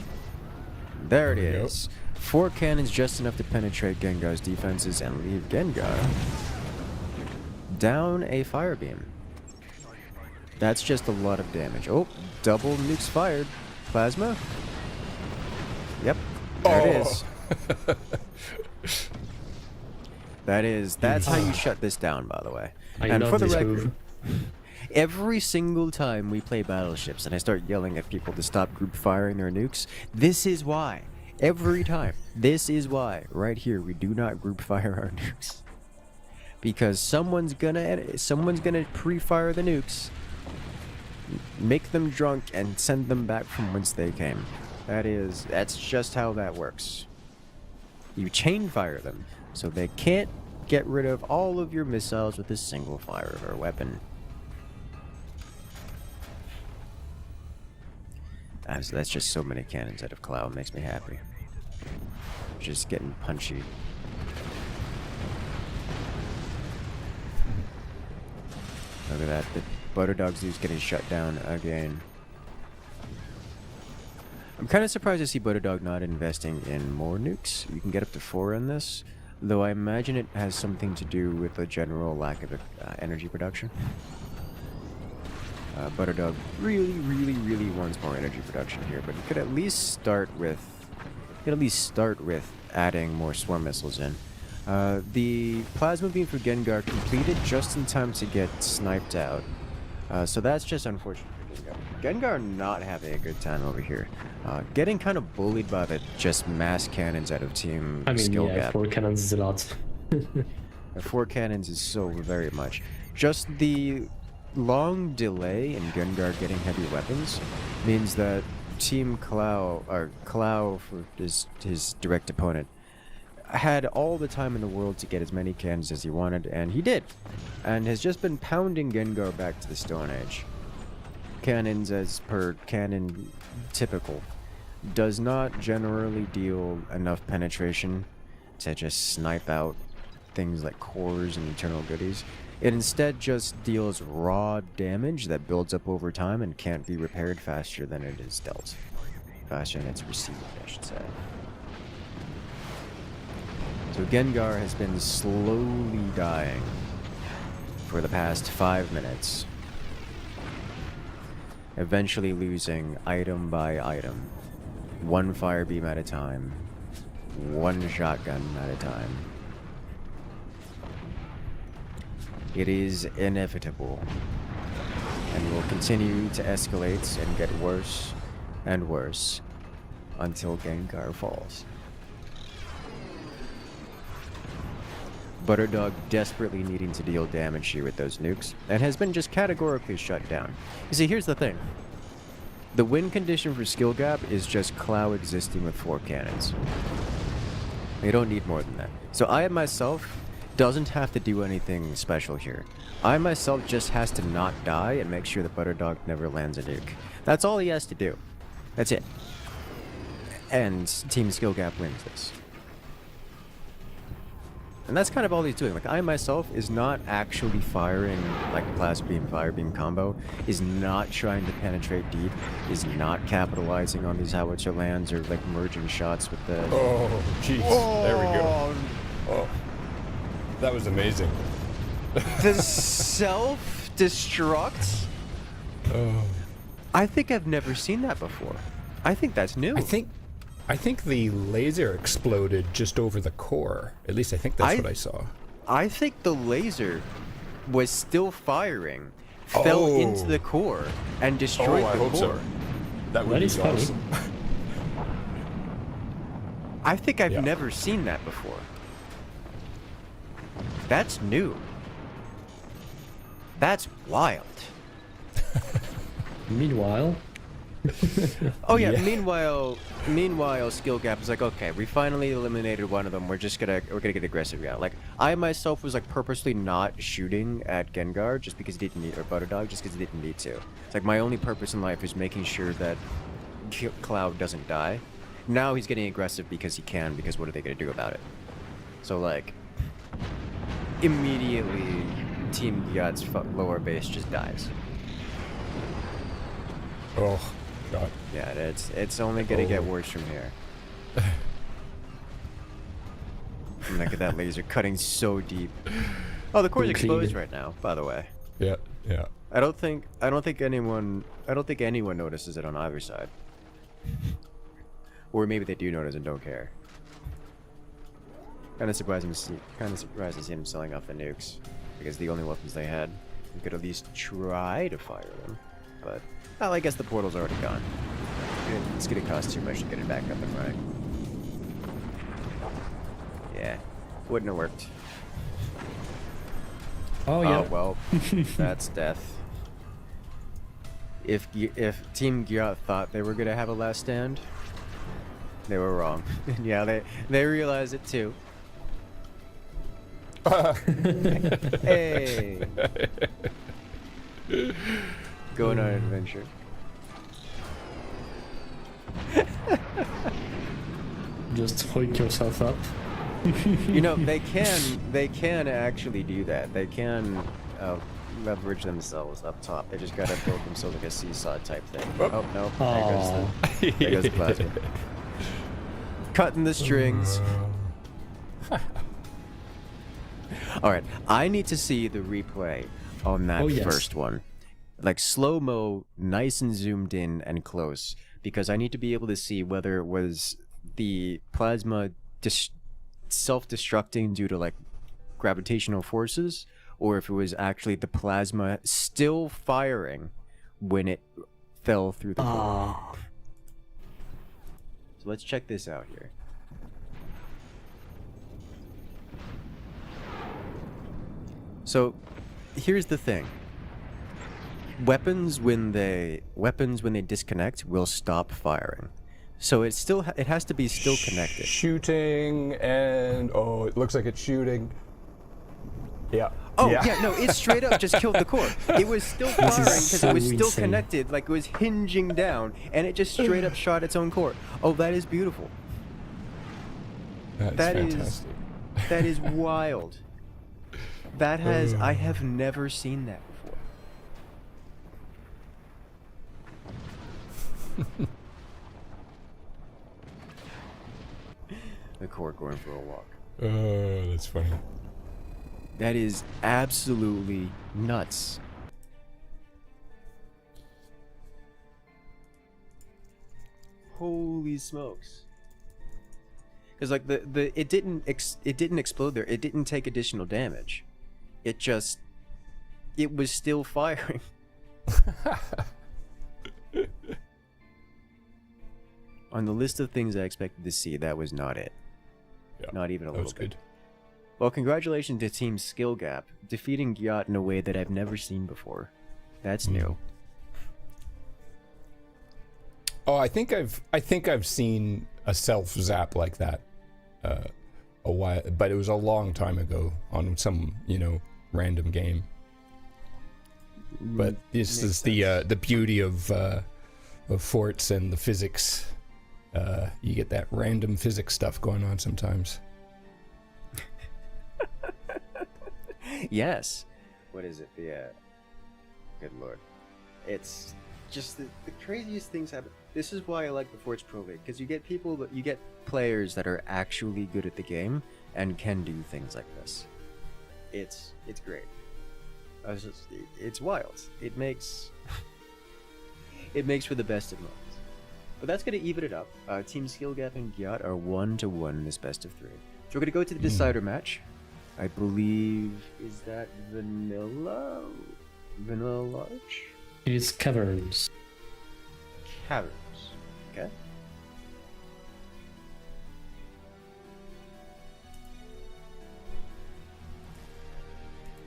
There it is. 4 cannons, just enough to penetrate Gengar's defenses and leave Gengar down a fire beam. That's just a lot of damage. Oh, double nukes fired. Plasma. Yep. There it is. That's how you shut this down, by the way. And for the record, every single time we play battleships and I start yelling at people to stop group firing their nukes, this is why. Every time. This is why. Right here, we do not group fire our nukes. Because someone's gonna pre-fire the nukes, make them drunk, and send them back from whence they came. That's just how that works. You chain fire them, so they can't get rid of all of your missiles with a single fire or weapon. That's just so many cannons out of Cloud, makes me happy. Just getting punchy. Look at that, the Butterdog Zoo's getting shut down again. I'm kind of surprised to see Butterdog not investing in more nukes. You can get up to 4 in this, though I imagine it has something to do with a general lack of energy production. Butterdog really wants more energy production here, but he could at least start with adding more swarm missiles in. The plasma beam for Gengar completed just in time to get sniped out. So that's just unfortunate for Gengar. Gengar not having a good time over here. Getting kind of bullied by the just mass cannons out of team skill gap. 4 cannons is a lot. 4 cannons is so very much. Just the long delay in Gengar getting heavy weapons means that Team Clow, or Clow for his direct opponent, had all the time in the world to get as many cannons as he wanted, and he did. And has just been pounding Gengar back to the Stone Age. Cannons, as per canon typical, does not generally deal enough penetration to just snipe out things like cores and eternal goodies. It instead just deals raw damage that builds up over time and can't be repaired faster than it is dealt. Faster than it's received, I should say. So Gengar has been slowly dying for the past 5 minutes. Eventually losing item by item. 1 fire beam at a time. 1 shotgun at a time. It is inevitable, and will continue to escalate and get worse and worse until Gengar falls. Butterdog desperately needing to deal damage here with those nukes, and has been just categorically shut down. You see, here's the thing. The win condition for skill gap is just Clow existing with 4 cannons. You don't need more than that. So I myself doesn't have to do anything special here. I myself just has to not die and make sure that Butterdog never lands a nuke. That's all he has to do. That's it. And Team Skill Gap wins this. And that's kind of all he's doing. Like, I myself is not actually firing like a Plasma Beam, Fire Beam combo, is not trying to penetrate deep, is not capitalizing on these howitzer lands or like merging shots with the... Oh, jeez. Oh. There we go. Oh. That was amazing. The self-destruct? Oh. I think I've never seen that before. I think that's new. I think the laser exploded just over the core. At least I think that's what I saw. I think the laser was still firing, fell into the core, and destroyed the core. So. That would be awesome. I think I've never seen that before. That's new. That's wild. Meanwhile, Oh yeah. Yeah. Meanwhile, skill gap is like, okay, we finally eliminated one of them. We're gonna get aggressive now. Like I myself was like purposely not shooting at Gengar just because he didn't need, or Butterdog just because he didn't need to. It's like my only purpose in life is making sure that Cloud doesn't die. Now he's getting aggressive because he can. Because what are they gonna do about it? So like, immediately, Team Gyat's lower base just dies. Oh, God. Yeah, it's only gonna get worse from here. And look at that laser cutting so deep. Oh, the core's exposed right now, by the way. Yeah, yeah. I don't think anyone notices it on either side. Or maybe they do notice and don't care. Kind of surprising to see him selling off the nukes, because the only weapons they had, we could at least try to fire them. But well, I guess the portal's already gone. It's gonna cost too much to get it back up and running. Yeah, wouldn't have worked. Oh yeah. Oh well, that's death. If Team Gyat thought they were gonna have a last stand, they were wrong. Yeah, they realized it too. Hey, going on an adventure. Just hoik yourself up. You know, they can actually do that. They can leverage themselves up top. They just gotta build themselves like a seesaw type thing. Oh no, there goes the plasma. Cutting the strings. Alright, I need to see the replay on that first one. Like slow-mo, nice and zoomed in and close. Because I need to be able to see whether it was the plasma self-destructing due to like gravitational forces, or if it was actually the plasma still firing when it fell through the core. So let's check this out here. So here's the thing. Weapons when they disconnect will stop firing. So it has to be still connected. Shooting and it looks like it's shooting. Yeah. Oh yeah, no, it straight up just killed the core. It was still firing because it was still insane. connected, like it was hinging down, and it just straight up shot its own core. Oh, that is beautiful. That's fantastic. That is wild. I have never seen that before. The core going for a walk. Oh, that's funny. That is absolutely nuts. Holy smokes. Because like it didn't explode there. It didn't take additional damage. It was still firing. On the list of things I expected to see, that was not it. Yeah, not even a little bit. Good. Well, congratulations to Team Skill Gap, defeating Gyat in a way that I've never seen before. That's new. Oh, I think I've seen a self zap like that a while, but it was a long time ago on some random game. But this is the beauty of forts and the physics. You get that random physics stuff going on sometimes. Yes. What is it? Good lord. It's just the craziest things happen. This is why I like the Forts Pro League, because you get players that are actually good at the game and can do things like this. It's great. It's wild. It makes for the best of moments. But that's going to even it up. Team Skill Gap and Gyat are 1-1 in this best of 3. So we're going to go to the decider match. I believe, is that vanilla? Vanilla large? It is caverns. Caverns. Okay.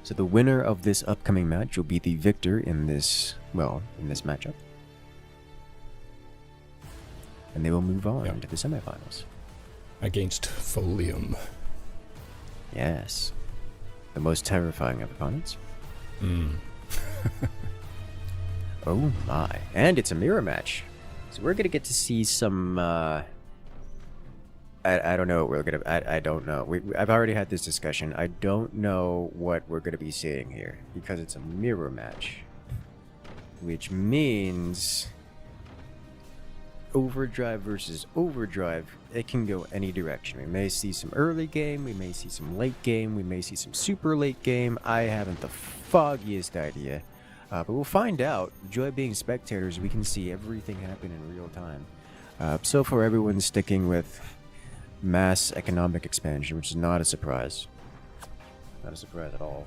So the winner of this upcoming match will be the victor in this matchup. and they will move on Yeah. to the semifinals. Against Folium. Yes. The most terrifying of opponents. Oh my. And it's a mirror match. So we're going to get to see some... I don't know what we're going to... I don't know. I've already had this discussion. I don't know what we're going to be seeing here. Because it's a mirror match. Which means... Overdrive versus Overdrive, it can go any direction. We may see some early game, we may see some late game, we may see some super late game. I haven't the foggiest idea. But we'll find out. The joy of being spectators, we can see everything happen in real time. So far, everyone's sticking with mass economic expansion, which is not a surprise. Not a surprise at all.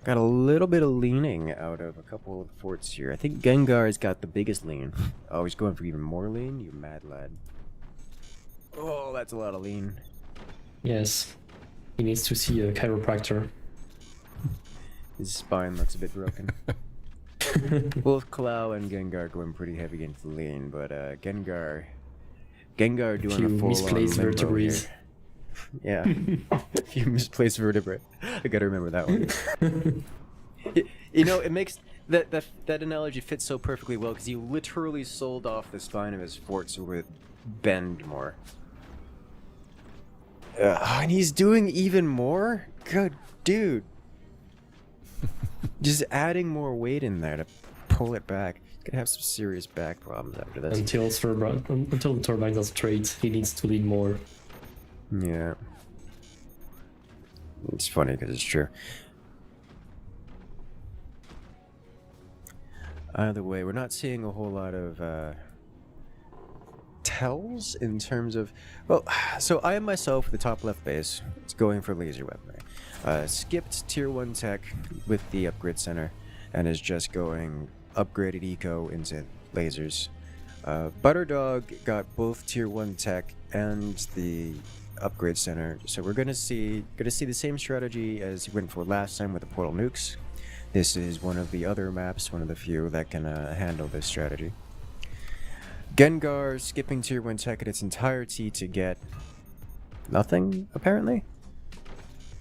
Got a little bit of leaning out of a couple of forts here. I think Gengar's got the biggest lean. Oh, he's going for even more lean? You mad lad. Oh, that's a lot of lean. Yes. He needs to see a chiropractor. His spine looks a bit broken. Both Clow and Gengar going pretty heavy into the lean, but Gengar doing Few a full-on misplaced limbo vertebrae. here. Yeah. A few misplaced vertebrae. I gotta remember that one. You know, it makes that analogy fits so perfectly well because he literally sold off the spine of his fort so it would bend more. And he's doing even more? Good dude. Just adding more weight in there to pull it back. He's gonna have some serious back problems after this. Until the turbines are straight, he needs to lean more. Yeah. It's funny because it's true. Either way, we're not seeing a whole lot of tells in terms of... Well, so I am myself, the top left base, it's going for laser weaponry. Skipped tier 1 tech with the upgrade center and is just going upgraded eco into lasers. Butterdog got both tier 1 tech and the upgrade center, so we're gonna see the same strategy as he went for last time with the portal nukes. This is one of the other maps, one of the few that can handle this strategy. Gengar skipping tier 1 tech in its entirety to get nothing, apparently.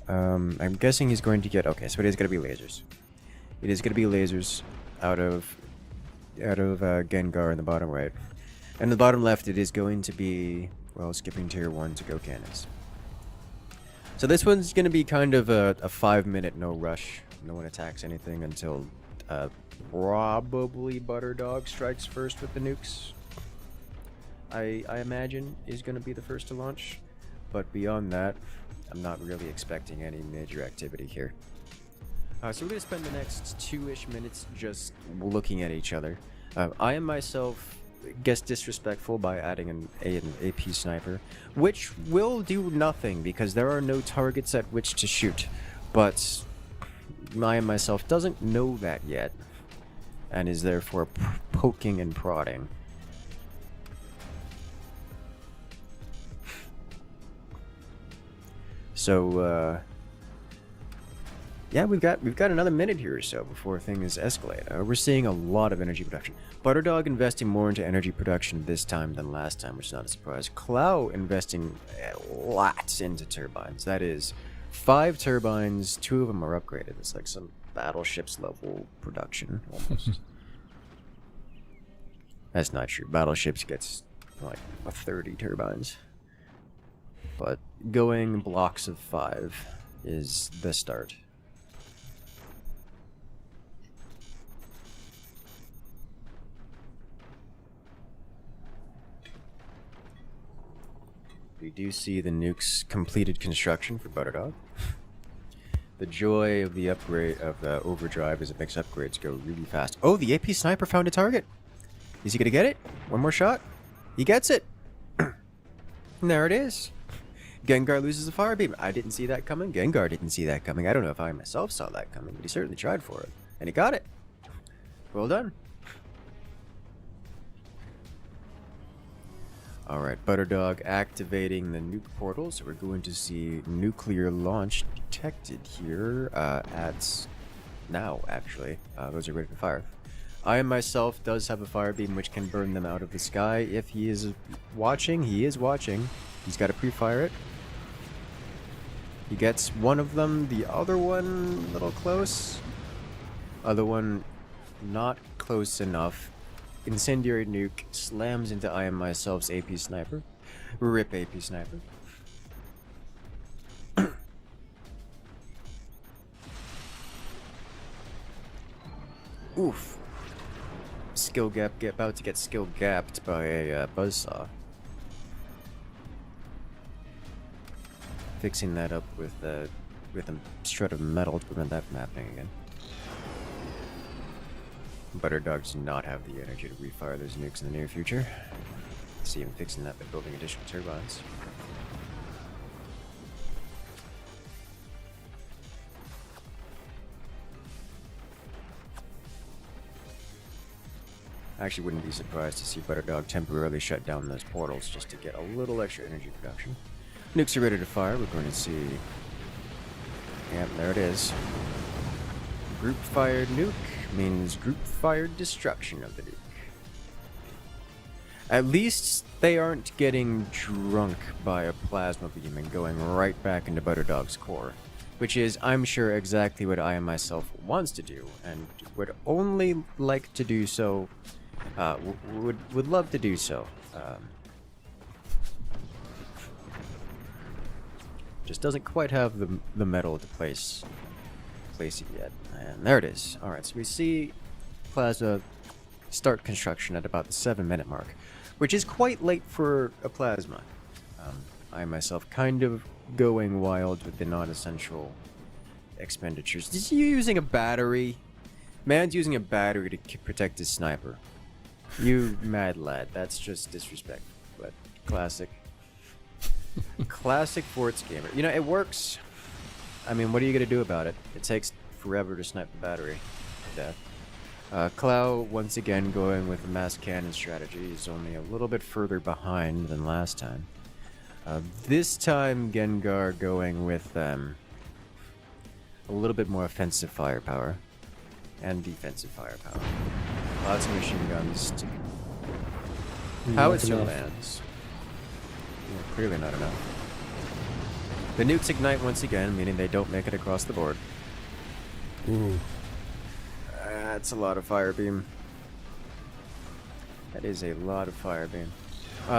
I'm guessing he's going to get... Okay, so it is going to be lasers. It is going to be lasers out of Gengar in the bottom right. And the bottom left, it is going to be, well, skipping tier 1 to go cannons. So this one's going to be kind of a 5-minute no rush. No one attacks anything until probably Butterdog strikes first with the nukes. I imagine is going to be the first to launch. But beyond that, I'm not really expecting any major activity here. So we're going to spend the next 2-ish minutes just looking at each other. I am myself, guess, disrespectful by adding an AP sniper, which will do nothing because there are no targets at which to shoot. But I am myself doesn't know that yet, and is therefore poking and prodding. So, yeah, we've got another minute here or so before things escalate. We're seeing a lot of energy production. Butterdog investing more into energy production this time than last time, which is not a surprise. Clow investing lots into turbines. That is 5 turbines, 2 of them are upgraded. It's like some battleships level production, almost. That's not true. Battleships gets like 30 turbines. But going blocks of 5 is the start. We do see the nuke's completed construction for Butterdog. The joy of the upgrade of the overdrive is it makes upgrades go really fast. Oh, the AP sniper found a target. Is he gonna get it? One more shot. He gets it. And there it is. Gengar loses the fire beam. I didn't see that coming. Gengar didn't see that coming. I don't know if I myself saw that coming, but he certainly tried for it. And he got it. Well done. Alright, Butterdog activating the nuke portal, so we're going to see nuclear launch detected here at now, actually. Those are ready to fire. I myself does have a fire beam which can burn them out of the sky. If he is watching, he is watching. He's got to pre-fire it. He gets one of them, the other one a little close. Other one not close enough. Incendiary nuke slams into I am myself's AP sniper. Rip AP sniper. Oof. Skill gap, about to get skill gapped by a buzzsaw. Fixing that up with a strut of metal to prevent that from happening again. Butterdog does not have the energy to refire those nukes in the near future. See him fixing that by building additional turbines. I actually wouldn't be surprised to see Butterdog temporarily shut down those portals just to get a little extra energy production. Nukes are ready to fire. We're going to see... Yep, there it is. Group-fired nuke means group-fired destruction of the nuke. At least they aren't getting drunk by a plasma beam and going right back into Butterdog's core. Which is, I'm sure, exactly what I myself wants to do, and would only like to do so... would love to do so. Just doesn't quite have the metal to place it yet. And there it is. Alright, so we see Plasma start construction at about the 7-minute mark, which is quite late for a Plasma. I myself kind of going wild with the non-essential expenditures. Is he using a battery? Man's using a battery to protect his sniper. You mad lad, that's just disrespect. But classic. Classic Forts gamer. You know, it works. I mean, what are you gonna do about it? It takes forever to snipe the battery to death. Clow, once again, going with the mass cannon strategy. He's only a little bit further behind than last time. This time, Gengar going with a little bit more offensive firepower and defensive firepower. Lots of machine guns. Howitzer lands. Yeah, clearly not enough. The nukes ignite once again, meaning they don't make it across the board. Ooh. That's a lot of fire beam. That is a lot of fire beam.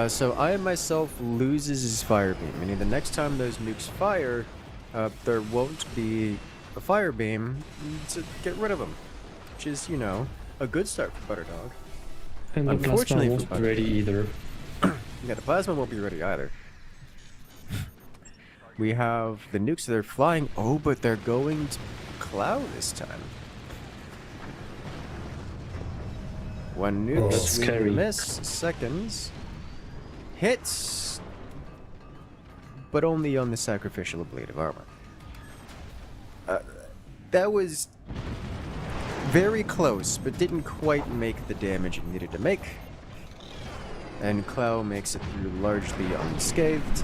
So I myself loses his fire beam, meaning the next time those nukes fire, there won't be a fire beam to get rid of them. Which is, you know, a good start for Butterdog. And the plasma won't be ready either. Yeah, the plasma won't be ready either. We have the nukes that are flying. Oh, but they're going to Cloud this time. One nuke, That's scary. miss, seconds. Hits, but only on the sacrificial blade of armor. That was very close, but didn't quite make the damage it needed to make. And Clow makes it through largely unscathed.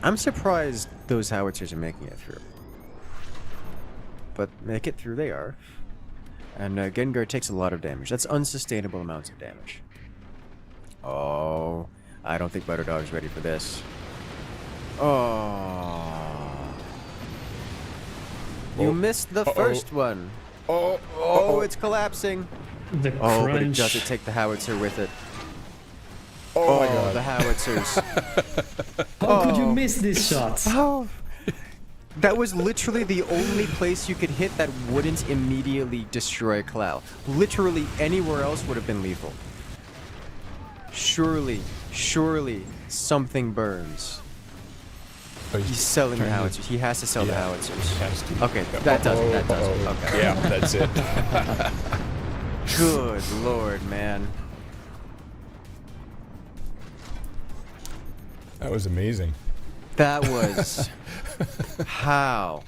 I'm surprised those howitzers are making it through. But make it through they are. And Gengar takes a lot of damage. That's unsustainable amounts of damage. Oh, I don't think Butterdog's ready for this. Oh. You missed the first one. Oh, it's collapsing. The Oh, crunch. but it doesn't take the howitzer with it. Oh my god. The howitzers. How could you miss this shot? Oh. That was literally the only place you could hit that wouldn't immediately destroy Clow. Literally anywhere else would have been lethal. Surely something burns. Oh, He's selling the howitzers. He has to sell the Yeah. howitzers. Has to. Okay, that does it. That does it. Okay. Yeah, that's it. Good lord, man. That was amazing. That was how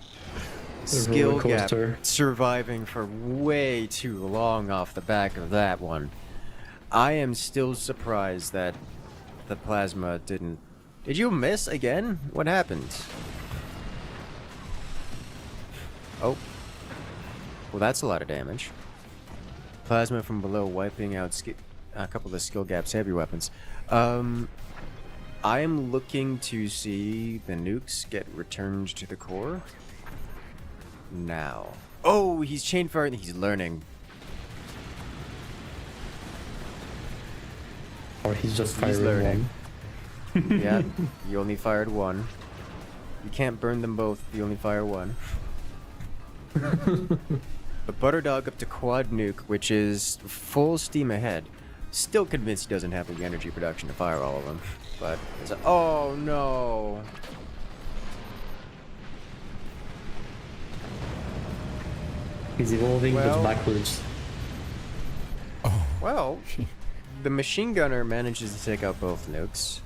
skill roller gap coaster. surviving for way too long off the back of that one. I am still surprised that the plasma didn't... Did you miss again? What happened? Oh. Well, that's a lot of damage. Plasma from below wiping out a couple of skill gaps heavy weapons. I am looking to see the nukes get returned to the core. Now. Oh, he's chain firing. He's learning. Or he's just He's firing learning. one. Yeah, you only fired one. You can't burn them both. You only fire one. But Butterdog up to quad nuke, which is full steam ahead. Still convinced he doesn't have the energy production to fire all of them. But it's oh no! He's evolving, Well- but backwards. Well, the machine gunner manages to take out both nukes.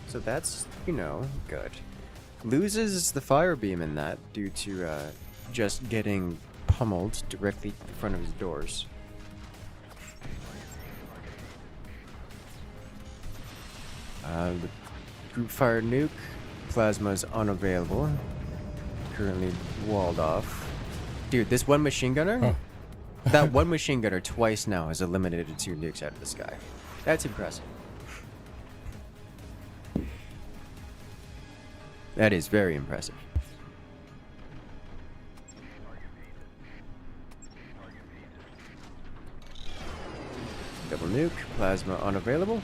So that's, you know, good. Loses the fire beam in that due to just getting pummeled directly in front of his doors. The group fire nuke, plasma is unavailable. Currently walled off. Dude, this one machine gunner? Huh. That one machine gunner twice now has eliminated 2 nukes out of the sky. That's impressive. That is very impressive. Double nuke, plasma unavailable.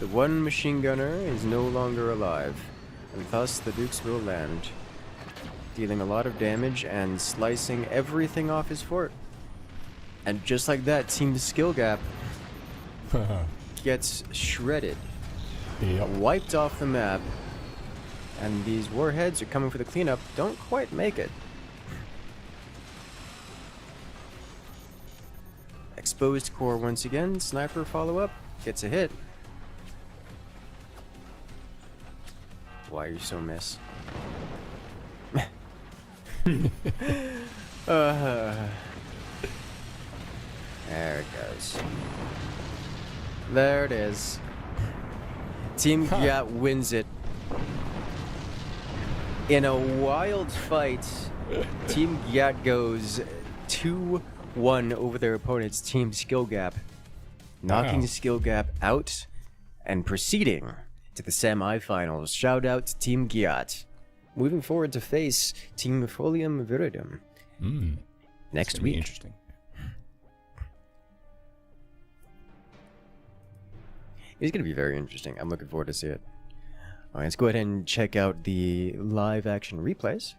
The one machine gunner is no longer alive, and thus the nukes will land, dealing a lot of damage and slicing everything off his fort. And just like that, Team Skill Gap gets shredded, Yep. wiped off the map, and these warheads are coming for the cleanup. Don't quite make it. Exposed core once again. Sniper follow-up. Gets a hit. Why are you so miss? There it goes. There it is. Team Gyat wins it. In a wild fight, Team Gyat goes 2-1 over their opponent's Team Skill Gap, knocking Wow. Skill Gap out and proceeding to the semi-finals. Shout out to Team Gyat. Moving forward to face Team Folium Viridum next Gonna be week. Interesting. It's going to be very interesting. I'm looking forward to see it. All right, let's go ahead and check out the live action replays.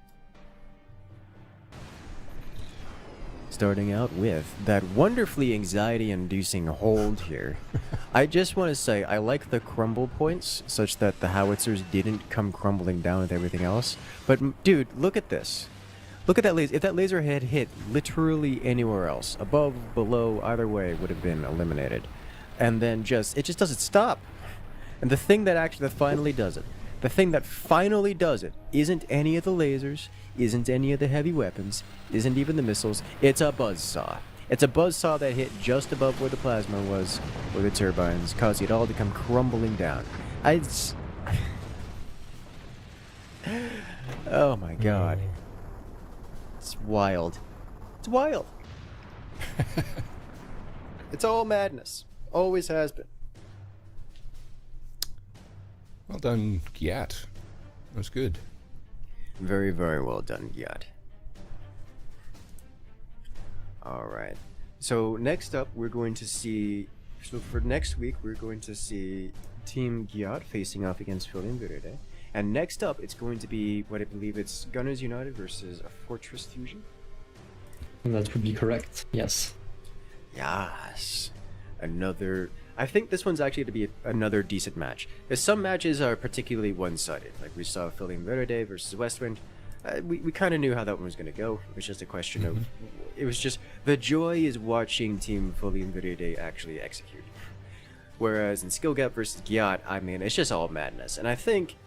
Starting out with that wonderfully anxiety-inducing hold here. I just want to say I like the crumble points such that the howitzers didn't come crumbling down with everything else. But dude, look at this. Look at that laser. If that laser had hit literally anywhere else, above, below, either way, would have been eliminated. And then it just doesn't stop. And the thing that finally does it, isn't any of the lasers, isn't any of the heavy weapons, isn't even the missiles. It's a buzzsaw. It's a buzzsaw that hit just above where the plasma was, where the turbines, caused it all to come crumbling down. Oh my god. It's wild. It's wild. It's all madness. Always has been. Well done, Gyat. That was good. Very, very well done, Gyat. Alright. So next up we're going to see for next week we're going to see Team Gyat facing off against Filium Verde. And next up it's going to be what I believe it's Gunners United versus a Fortress Fusion. That would be correct, yes. Yes. I think this one's actually to be another decent match. Because some matches are particularly one-sided. Like we saw Filium Verde versus Westwind. We kind of knew how that one was going to go. It was just a question of... It was just... The joy is watching Team Filium Verde actually execute. Whereas in Skill Gap versus Gyat, I mean, it's just all madness. And I think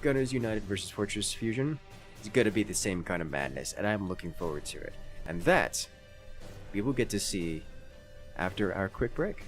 Gunners United versus Fortress Fusion is going to be the same kind of madness. And I'm looking forward to it. And that we will get to see after our quick break.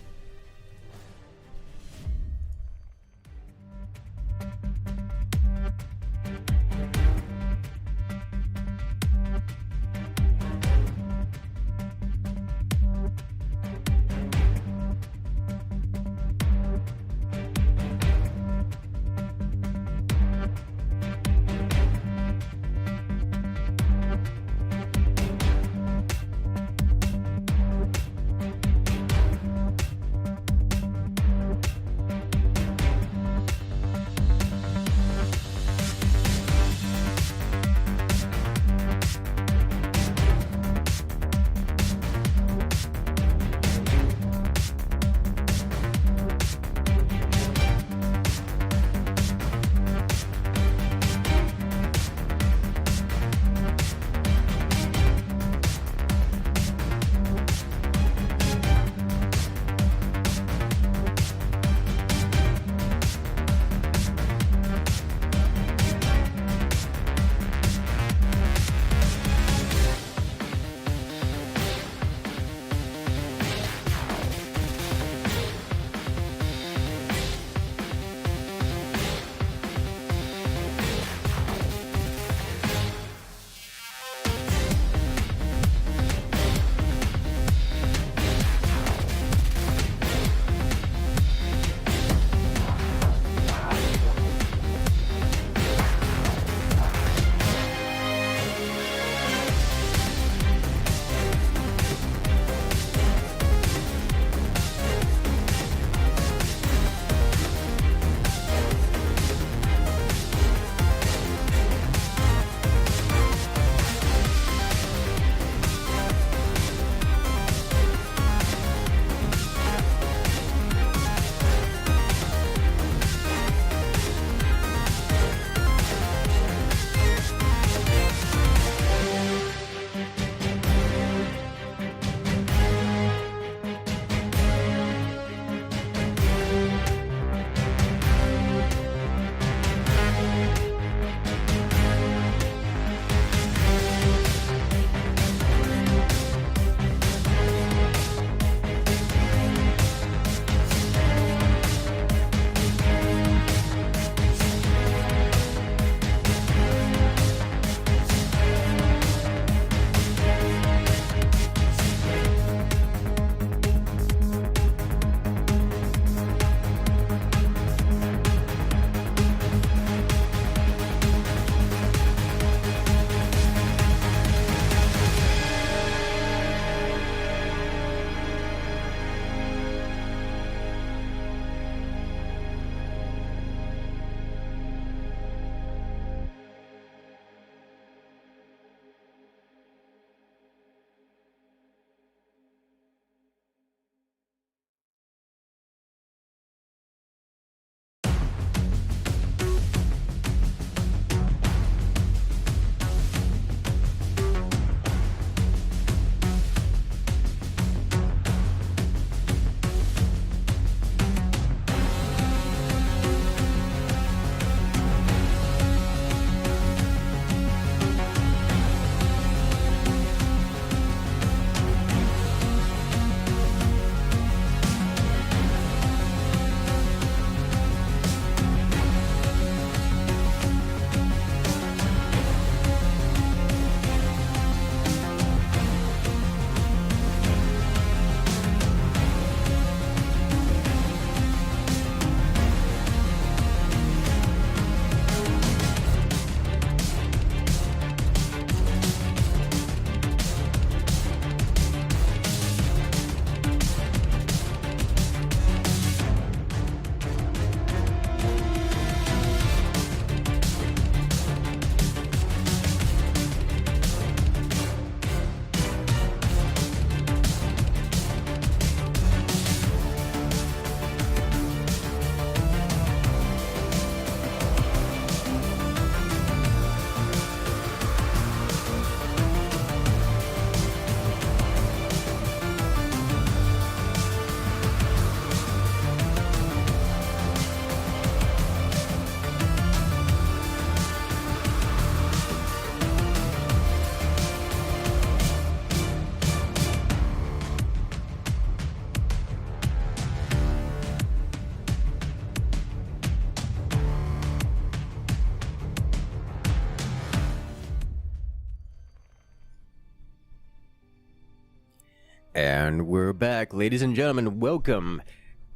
And we're back, ladies and gentlemen. Welcome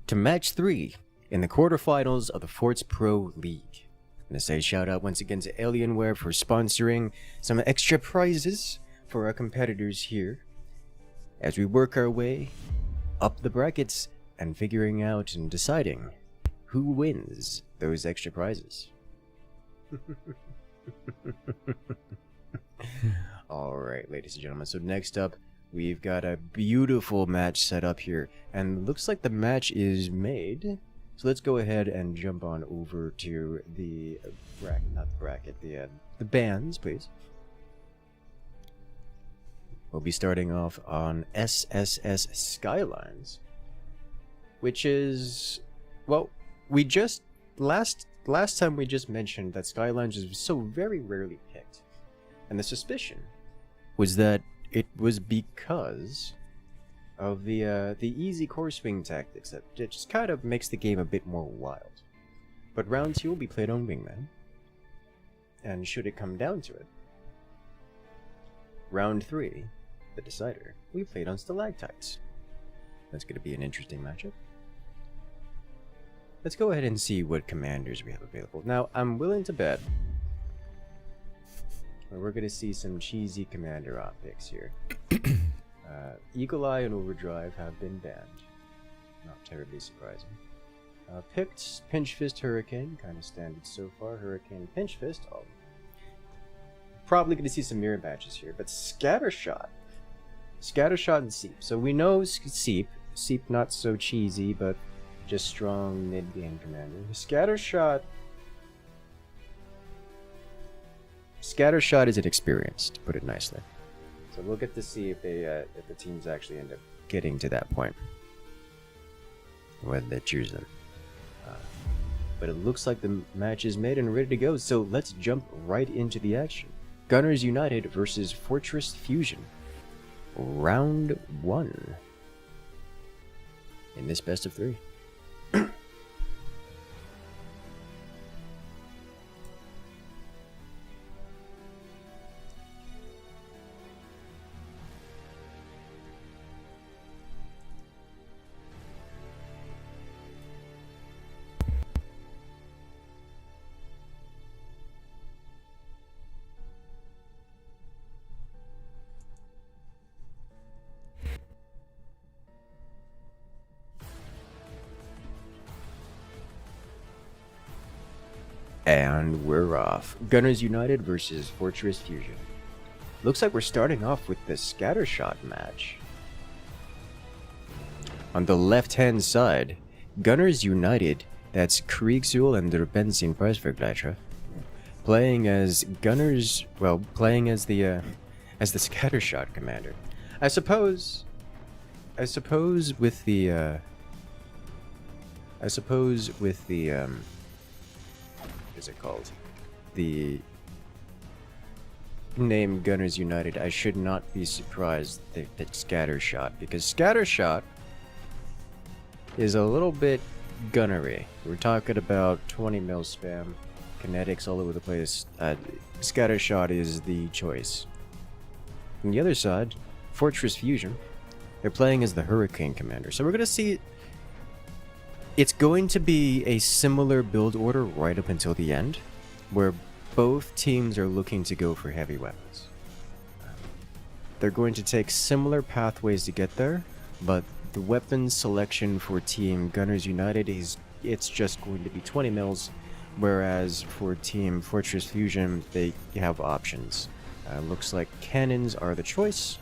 to match 3 in the quarterfinals of the Forts Pro League. I'm going to say shout out once again to Alienware for sponsoring some extra prizes for our competitors here as we work our way up the brackets and figuring out and deciding who wins those extra prizes. Alright, ladies and gentlemen, so next up we've got a beautiful match set up here, and looks like the match is made. So let's go ahead and jump on over to the the bands, please. We'll be starting off on SSS Skylines, which is, well, we just last time we just mentioned that Skylines is so very rarely picked, and the suspicion was that it was because of the easy core swing tactics that it just kind of makes the game a bit more wild. But round 2 will be played on Wingman, and should it come down to it, round 3, the decider, we played on Stalactites. That's going to be an interesting matchup. Let's go ahead and see what commanders we have available. Now, I'm willing to bet we're going to see some cheesy commander optics here. Eagle Eye and Overdrive have been banned. Not terribly surprising. Picked Pinch Fist Hurricane, kind of standard so far. Hurricane Pinch Fist. Oh. Probably going to see some mirror matches here, but Scattershot. Scattershot and Seep. So we know Seep. Seep not so cheesy, but just strong mid-game commander. Scattershot is inexperienced, to put it nicely. So we'll get to see if the teams actually end up getting to that point, whether they choose them. But it looks like the match is made and ready to go, so let's jump right into the action. Gunners United versus Fortress Fusion. Round 1. In this best of 3. And we're off. Gunners United versus Fortress Fusion. Looks like we're starting off with the Scattershot match. On the left-hand side, Gunners United, that's Kriegsul and der Benzin Preisvergleicher, playing as Gunners, well, playing as the Scattershot commander. I suppose with the what is it called? The name Gunners United, I should not be surprised that Scattershot, because Scattershot is a little bit gunnery. We're talking about 20 mil spam, kinetics all over the place. Scattershot is the choice. On the other side, Fortress Fusion, they're playing as the Hurricane commander. So we're going to see, it's going to be a similar build order right up until the end, where both teams are looking to go for heavy weapons. They're going to take similar pathways to get there, but the weapon selection for Team Gunners United it's just going to be 20 mils, whereas for Team Fortress Fusion, they have options. Looks like cannons are the choice,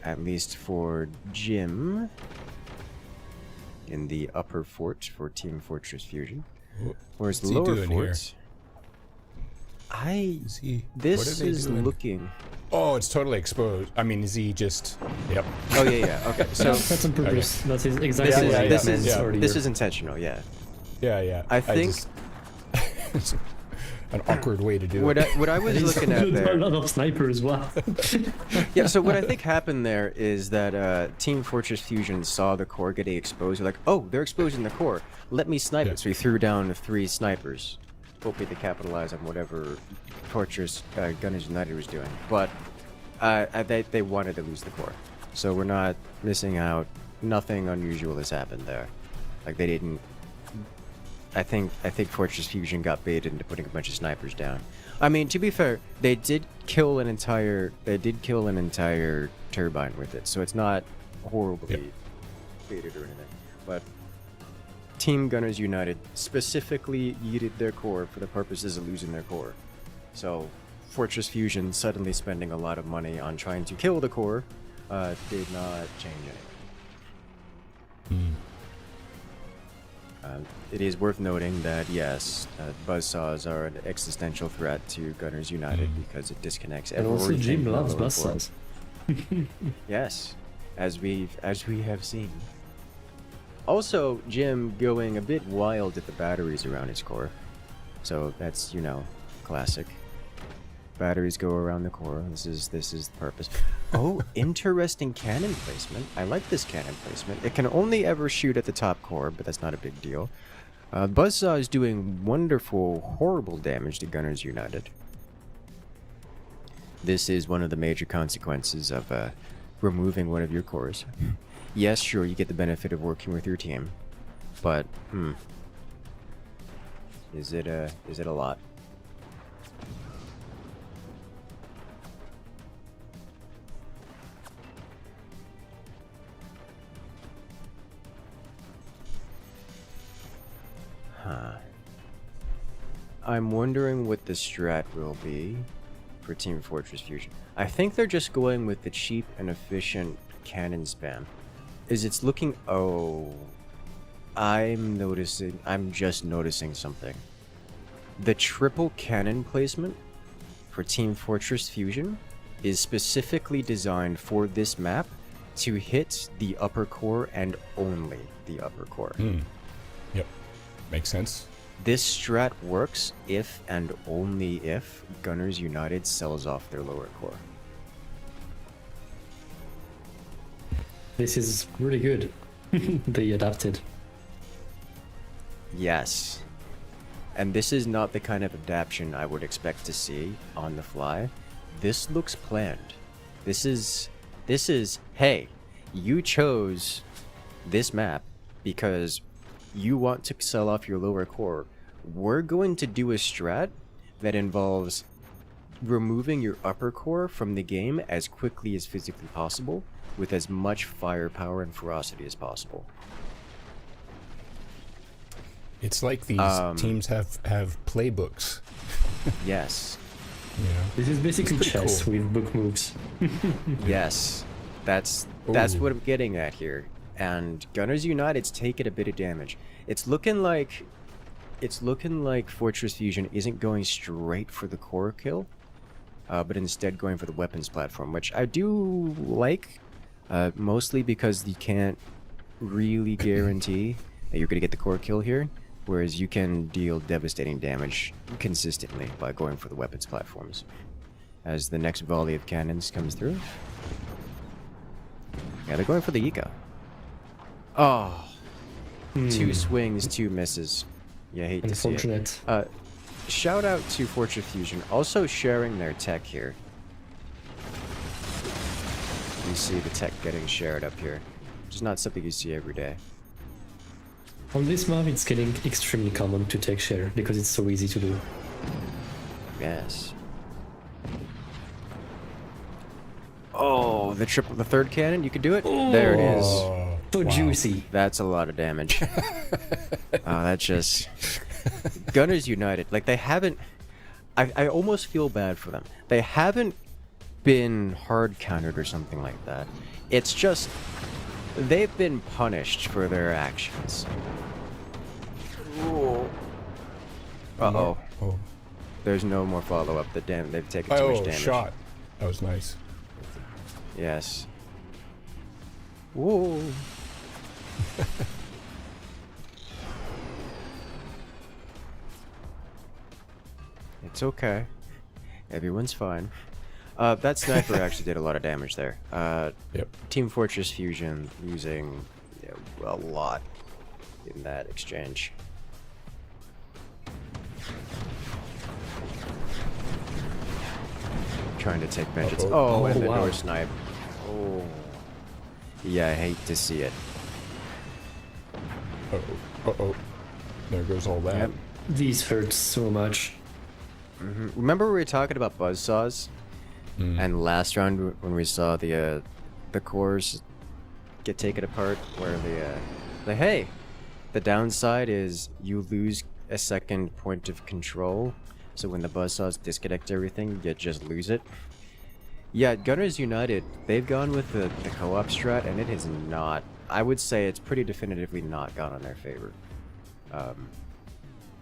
at least for Jim in the upper fort for Team Fortress Fusion. Whereas the lower forts, this is looking. Oh, it's totally exposed. I mean, is he just? Yep. Oh yeah. Okay, so that's on purpose. Okay. That's exactly. This is intentional. Yeah. Yeah. I think. It's an awkward way to do it. What I was looking at there. A lot of snipers as well. Yeah. So what I think happened there is that Team Fortress Fusion saw the core getting exposed. They're like, oh, they're exposing the core. Let me snipe it. So he threw down 3 snipers, hoping to capitalize on whatever Fortress Gunners United was doing. But They wanted to lose the core, so we're not missing out. Nothing unusual has happened there. Like they didn't. I think Fortress Fusion got baited into putting a bunch of snipers down. I mean, to be fair, they did kill an entire turbine with it, so it's not horribly baited or anything. But Team Gunners United specifically yeeted their core for the purposes of losing their core. So Fortress Fusion suddenly spending a lot of money on trying to kill the core did not change anything. It is worth noting that yes, buzzsaws are an existential threat to Gunners United because it disconnects And everything. also Jim from the loves lower buzzsaws. core. Yes, as we have seen. Also, Jim going a bit wild at the batteries around his core. So that's, classic. Batteries go around the core. This is the purpose. Oh, interesting cannon placement. I like this cannon placement. It can only ever shoot at the top core, but that's not a big deal. Buzzsaw is doing wonderful, horrible damage to Gunners United. This is one of the major consequences of removing one of your cores. Yes, sure, you get the benefit of working with your team, but is it a lot? I'm wondering what the strat will be for Team Fortress Fusion. I think they're just going with the cheap and efficient cannon spam. It's looking... Oh... I'm just noticing something. The triple cannon placement for Team Fortress Fusion is specifically designed for this map to hit the upper core and only the upper core. Yep. Makes sense. This strat works if and only if Gunners United sells off their lower core. This is really good. They adapted. Yes. And this is not the kind of adaptation I would expect to see on the fly. This looks planned. This is, hey, you chose this map because you want to sell off your lower core. We're going to do a strat that involves removing your upper core from the game as quickly as physically possible with as much firepower and ferocity as possible. It's like these teams have playbooks. Yes. This is basically pretty chess cool. with book moves. Yes. That's what I'm getting at here. And Gunners United's taking a bit of damage. It's looking like Fortress Fusion isn't going straight for the core kill, but instead going for the weapons platform, which I do like, mostly because you can't really guarantee that you're going to get the core kill here, whereas you can deal devastating damage consistently by going for the weapons platforms. As the next volley of cannons comes through. Yeah, they're going for the eco. Oh, 2 swings, 2 misses. Yeah, I hate to see it. Unfortunate. Shout out to Fortress Fusion, also sharing their tech here. You see the tech getting shared up here, which is not something you see every day. On this map, it's getting extremely common to take share because it's so easy to do. Yes. Oh, the third cannon, you could do it? There it is. So juicy. That's a lot of damage. That's just... Gunners United, like they haven't... I almost feel bad for them. They haven't been hard countered or something like that. It's just... They've been punished for their actions. Ooh. Uh-oh. Oh. There's no more follow-up. They've taken too much damage. Shot. That was nice. Yes. Whoa. It's okay. Everyone's fine. That sniper actually did a lot of damage there. Yep. Team Fortress Fusion using a lot in that exchange. trying to take vengeance. Uh-oh. Oh, and Oh, the wow. door snipe. Oh. Yeah, I hate to see it. Uh-oh. There goes all that. Yep. These hurt so much. Remember we were talking about buzzsaws? Mm. And last round when we saw the cores get taken apart, where hey, the downside is you lose a second point of control. So when the buzzsaws disconnect everything, you just lose it. Yeah, Gunners United, they've gone with the co-op strat, and it has not. I would say it's pretty definitively not gone on their favor.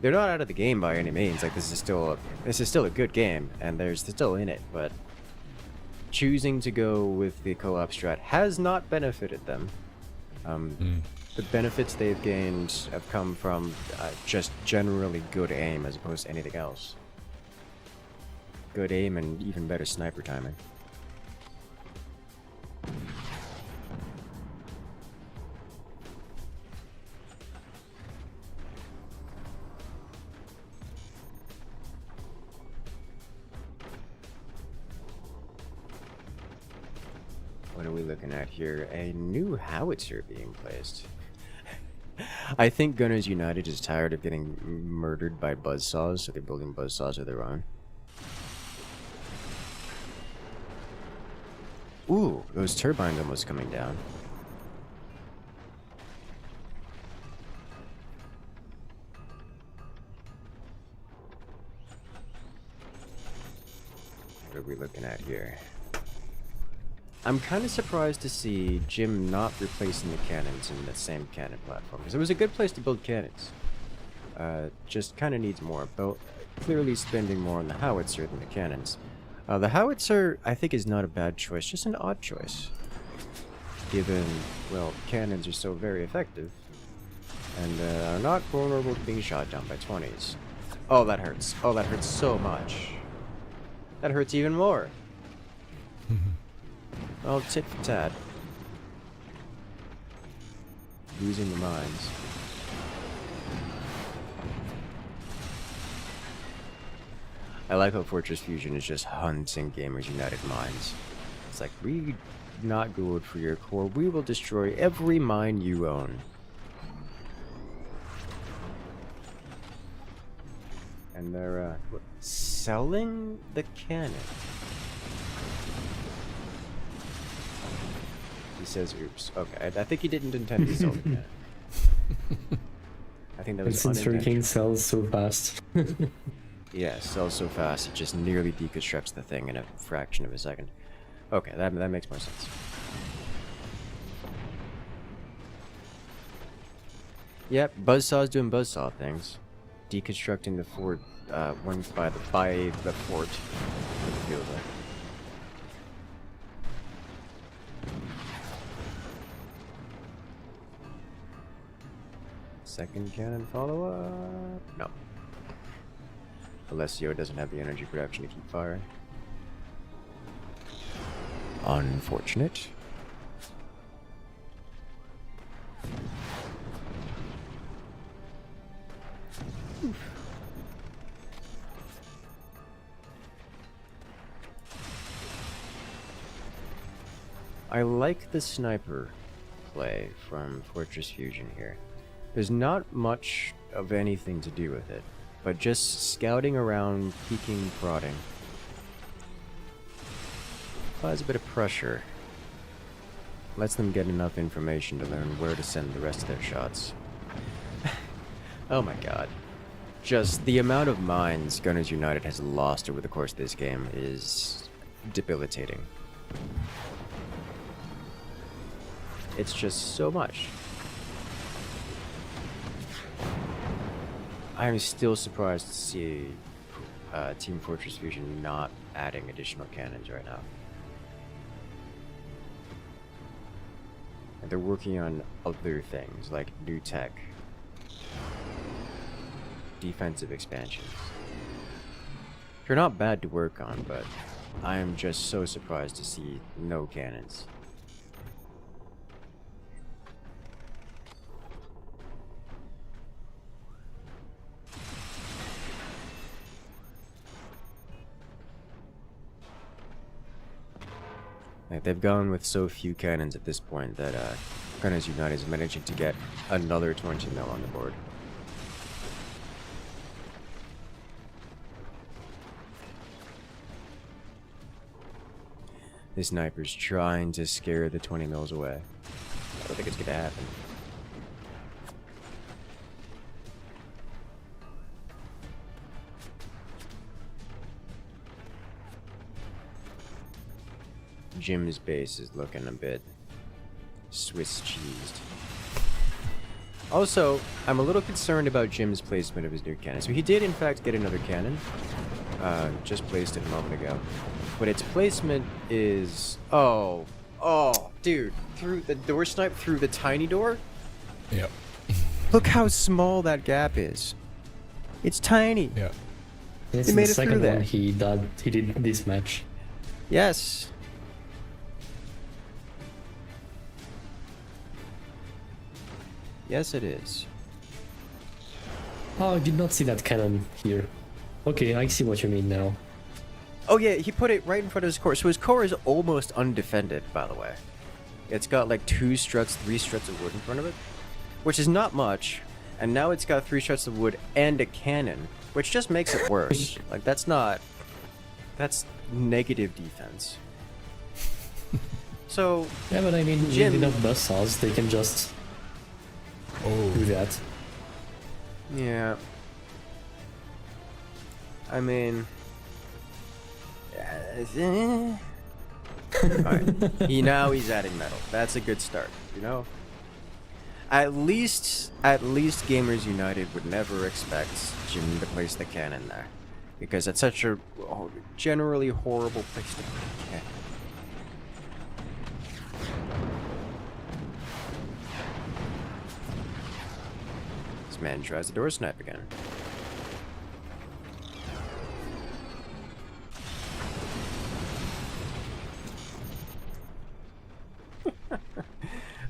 They're not out of the game by any means. Like this is still a good game, and they're still in it. But choosing to go with the co-op strat has not benefited them. The benefits they've gained have come from just generally good aim as opposed to anything else. Good aim and even better sniper timing. What are we looking at here? A new howitzer being placed. I think Gunners United is tired of getting murdered by buzzsaws, so they're building buzzsaws of their own. Ooh, those turbines almost coming down. What are we looking at here? I'm kind of surprised to see Jim not replacing the cannons in the same cannon platform, because it was a good place to build cannons. Just kind of needs more, though clearly spending more on the howitzer than the cannons. The howitzer, I think, is not a bad choice, just an odd choice. Given, well, cannons are so very effective, and are not vulnerable to being shot down by 20s. Oh, that hurts. Oh, that hurts so much. That hurts even more. Oh, tit for tat. Losing the mines. I like how Fortress Fusion is just hunting Gamers United mines. It's like, we not go for your core, we will destroy every mine you own. And they're, selling the cannon. He says, oops. Okay, I think he didn't intend to sell the cannon. I think that was Since Hurricane unintentional. sells so fast. Yeah, sells so fast, it just nearly deconstructs the thing in a fraction of a second. Okay, that makes more sense. Yep, Buzzsaw's doing Buzzsaw things. Deconstructing the fort, ones by the fort. What it feels like. Second cannon follow-up? No. Alessio doesn't have the energy production to keep firing. Unfortunate. I like the sniper play from Fortress Fusion here. There's not much of anything to do with it, but just scouting around, peeking, prodding. Applies a bit of pressure. Lets them get enough information to learn where to send the rest of their shots. Oh my god. Just the amount of mines Gunners United has lost over the course of this game is debilitating. It's just so much. I'm still surprised to see Team Fortress Fusion not adding additional cannons right now. And they're working on other things like new tech, defensive expansions. They're not bad to work on, but I am just so surprised to see no cannons. Like, they've gone with so few cannons at this point that Gunners United is managing to get another 20 mil on the board. The sniper's trying to scare the 20 mils away. I don't think it's gonna happen. Jim's base is looking a bit Swiss cheesed. Also, I'm a little concerned about Jim's placement of his new cannon. So he did in fact get another cannon. Just placed it a moment ago. But its placement is... Oh, dude. Through the door snipe through the tiny door? Yep. Look how small that gap is. It's tiny. Yeah. This He is made the it through second there. one he did this match. Yes. Yes, it is. Oh, I did not see that cannon here. Okay, I see what you mean now. Oh yeah, he put it right in front of his core. So his core is almost undefended, by the way. It's got like 2 struts, 3 struts of wood in front of it, which is not much. And now it's got 3 struts of wood and a cannon, which just makes it worse. Like, that's negative defense. So Yeah, but I mean, Jim- with enough buzzsaws, they can just do that. yeah, I mean, alright. He's adding metal. That's a good start, you know. At least Gamers United would never expect Jim to place the cannon there, because that's such a generally horrible place to put a cannon. This man tries the door snipe again.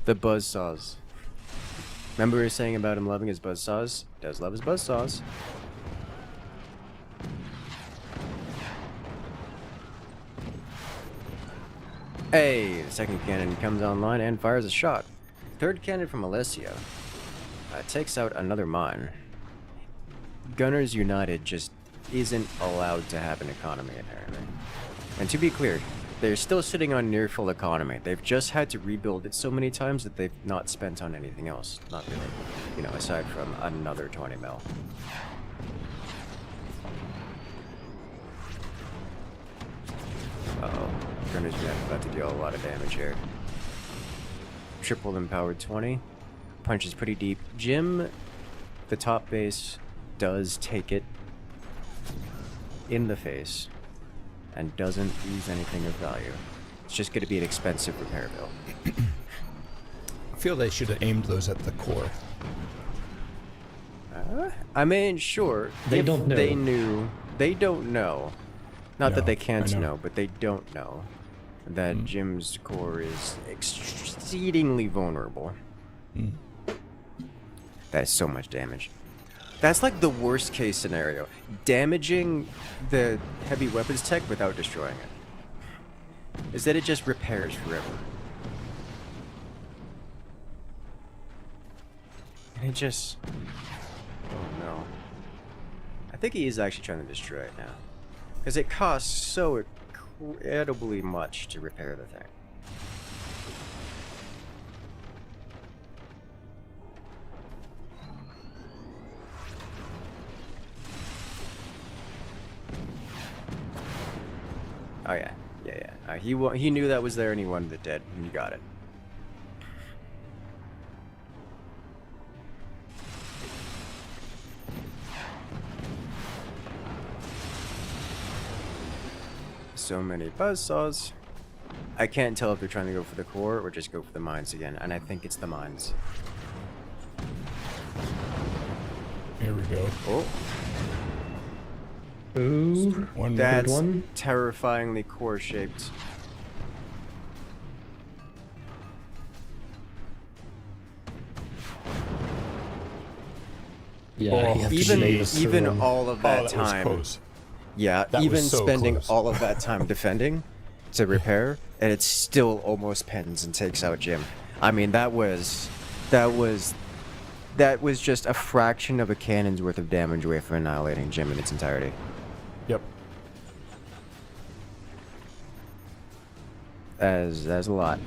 The buzzsaws. Remember we were saying about him loving his buzzsaws? Does love his buzzsaws. Hey, the second cannon comes online and fires a shot. Third cannon from Alessio. Takes out another mine. Gunners United just isn't allowed to have an economy, apparently. And to be clear, they're still sitting on near full economy. They've just had to rebuild it so many times that they've not spent on anything else. Not really. You know, aside from another 20 mil. Uh-oh. Gunners United about to deal a lot of damage here. Triple empowered 20. Punches pretty deep. Jim, the top base, does take it in the face and doesn't use anything of value. It's just going to be an expensive repair bill. I feel they should have aimed those at the core. I mean, sure. They if don't know. They knew. They don't know. Not that No, they I can't know. know, but they don't know that Jim's core is exceedingly vulnerable. That is so much damage. That's like the worst case scenario. Damaging the heavy weapons tech without destroying it. Is that it just repairs forever. And it just... Oh no. I think he is actually trying to destroy it now. Because it costs so incredibly much to repair the thing. Oh yeah, he knew that was there and he wanted it dead, and he got it. So many buzzsaws. I can't tell if they're trying to go for the core or just go for the mines again, and I think it's the mines. Here we go. Oh, Ooh, One that's one. terrifyingly core-shaped. Yeah, Oh, he have to Even delay the third even one. all of Oh, that that was time. close. Yeah, That was even so spending close. all of that time defending, to repair, and it still almost pens and takes out Jim. I mean, that was just a fraction of a cannon's worth of damage away from annihilating Jim in its entirety. Yep. As a lot.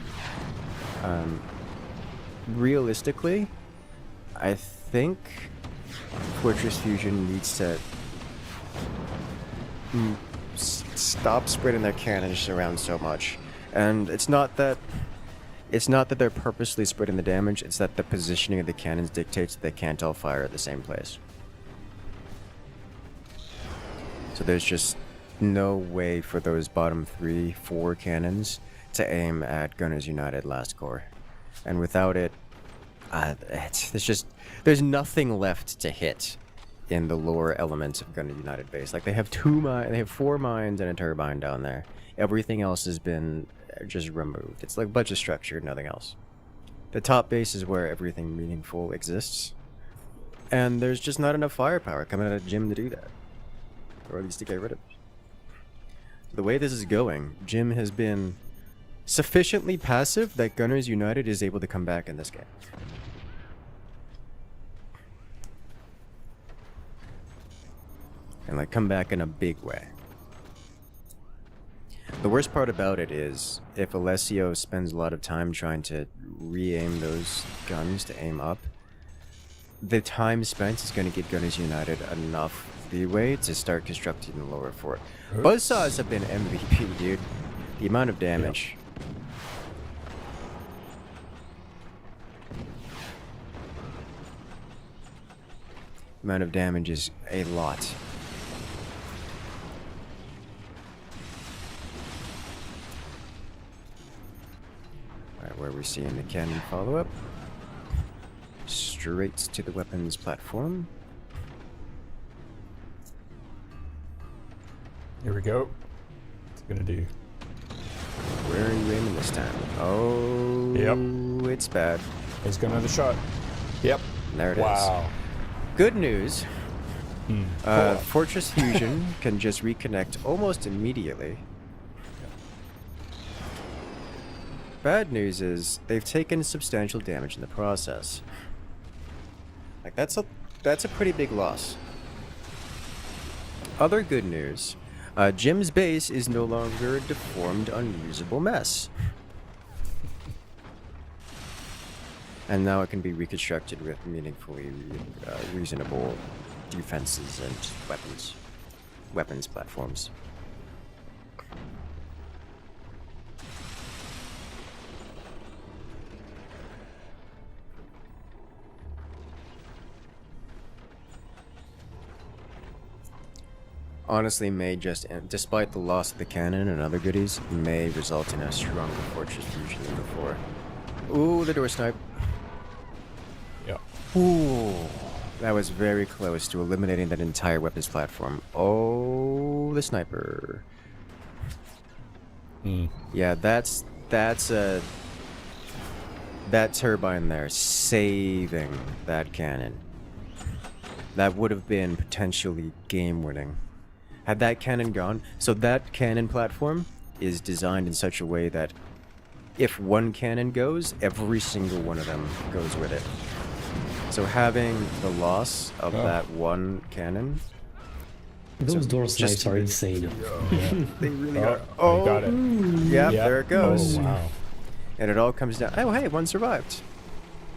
Realistically, I think Fortress Fusion needs to stop spreading their cannons around so much. And it's not that they're purposely spreading the damage, it's that the positioning of the cannons dictates that they can't all fire at the same place. So there's just no way for those bottom 3-4 cannons to aim at Gunners United last core. And without it, there's nothing left to hit in the lower elements of Gunner United base. Like, they have 4 mines and a turbine down there. Everything else has been just removed. It's like budget structure, nothing else. The top base is where everything meaningful exists, and there's just not enough firepower coming out of Jim to do that, or at least to get rid of it. The way this is going, Jim has been sufficiently passive that Gunners United is able to come back in this game. And like come back in a big way. The worst part about it is if Alessio spends a lot of time trying to re-aim those guns to aim up, the time spent is going to give Gunners United enough leeway to start constructing the lower fort. Buzzsaws have been MVP, dude. The amount of damage. The amount of damage is a lot. Alright, where we're seeing the cannon follow-up. Straight to the weapons platform. Here we go. What's it gonna do? Where are you aiming this time? Oh, yep. It's bad. He's got another shot. Yep. There it is. Wow. Good news. Cool. Fortress Fusion can just reconnect almost immediately. Bad news is they've taken substantial damage in the process. Like that's a pretty big loss. Other good news, Jim's base is no longer a deformed, unusable mess. And now it can be reconstructed with meaningfully reasonable defenses and weapons platforms. Honestly, may just, despite the loss of the cannon and other goodies, may result in a stronger Fortress Fusion than before. Ooh, the door snipe. Yeah. Ooh, that was very close to eliminating that entire weapons platform. Oh, the sniper. Yeah, that's that turbine there saving that cannon. That would have been potentially game-winning. Had that cannon gone, so that cannon platform is designed in such a way that if one cannon goes, every single one of them goes with it. So having the loss of that one cannon... Those door snipes are insane. They really Oh, are. oh, got it. Yeah, there it goes. Oh, wow. And it all comes down... Oh, hey, one survived.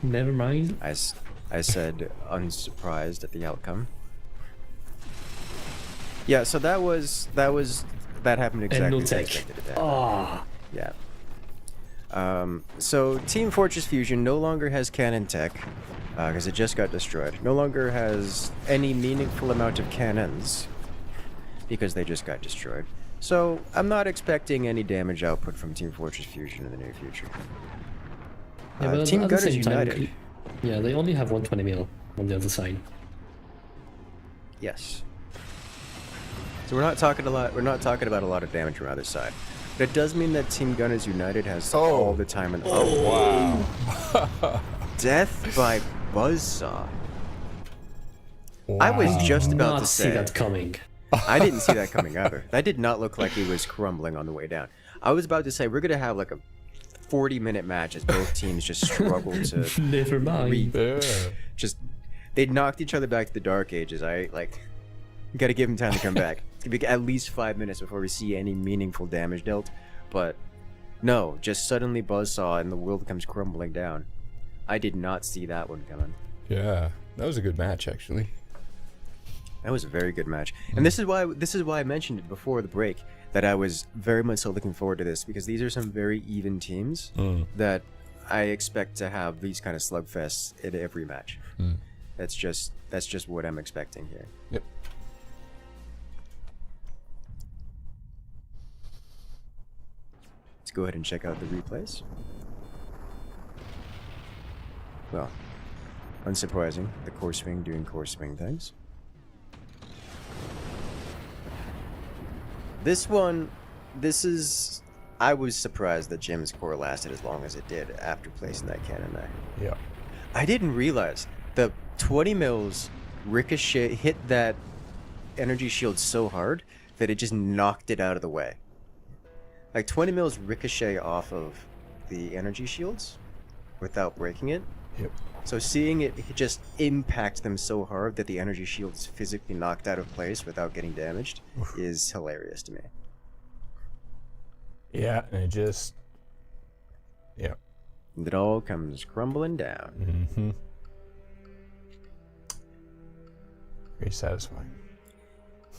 Never mind. I said unsurprised at the outcome. Yeah, so that happened exactly as I expected it to happen. Ah. Yeah. So Team Fortress Fusion no longer has cannon tech, because it just got destroyed. No longer has any meaningful amount of cannons, because they just got destroyed. So I'm not expecting any damage output from Team Fortress Fusion in the near future. Yeah, but Team at the Gunners same time, United. yeah, they only have 120 mil on the other side. Yes. So we're not talking about a lot of damage from either side. But it does mean that Team Gunners United has all the time in the Wow. Death by Buzzsaw. I was just about Not to see say that coming. I didn't see that coming either. That did not look like he was crumbling on the way down. I was about to say we're gonna have like a 40-minute match as both teams just struggle to Never mind. just they knocked each other back to the dark ages. I like gotta give them time to come back. It's gonna be at least 5 minutes before we see any meaningful damage dealt. But no, just suddenly buzzsaw and the world comes crumbling down. I did not see that one coming. Yeah, that was a good match actually. That was a very good match, and this is why I mentioned it before the break that I was very much so looking forward to this, because these are some very even teams that I expect to have these kind of slugfests in every match. That's just what I'm expecting here. Yep. Let's go ahead and check out the replays. Well, unsurprising, the core swing doing core swing things. I was surprised that Jim's core lasted as long as it did after placing that cannon there. Yeah. I didn't realize the 20 mils ricochet hit that energy shield so hard that it just knocked it out of the way. Like 20 mils ricochet off of the energy shields without breaking it. Yep. So seeing it just impact them so hard that the energy shield is physically knocked out of place without getting damaged is hilarious to me. Yeah, and it just... Yeah. And it all comes crumbling down. Mm-hmm. Very satisfying.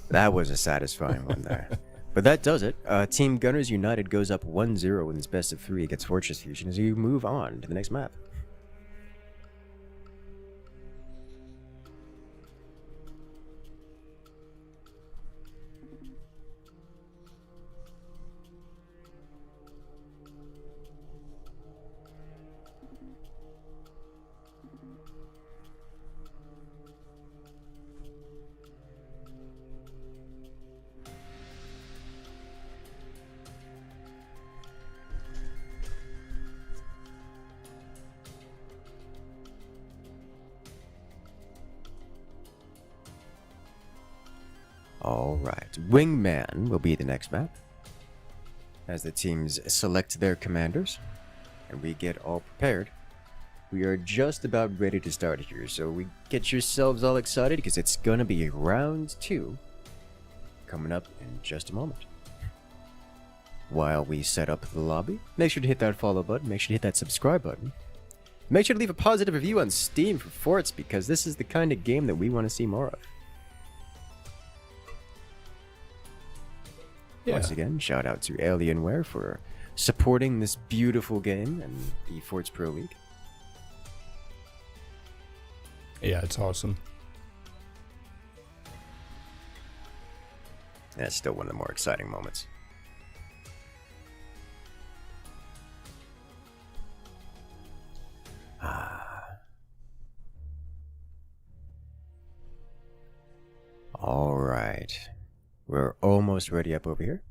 That was a satisfying one there. But that does it. Team Gunners United goes up 1-0 in this best of 3 against Fortress Fusion as you move on to the next map. Alright, Wingman will be the next map, as the teams select their commanders, and we get all prepared. We are just about ready to start here, so we get yourselves all excited, because it's gonna be round 2, coming up in just a moment. While we set up the lobby, make sure to hit that follow button, make sure to hit that subscribe button. Make sure to leave a positive review on Steam for Forts, because this is the kind of game that we want to see more of. Yeah. Once again, shout out to Alienware for supporting this beautiful game and the Forts Pro League. Yeah, it's awesome. That's still one of the more exciting moments. All right. We're almost ready up over here.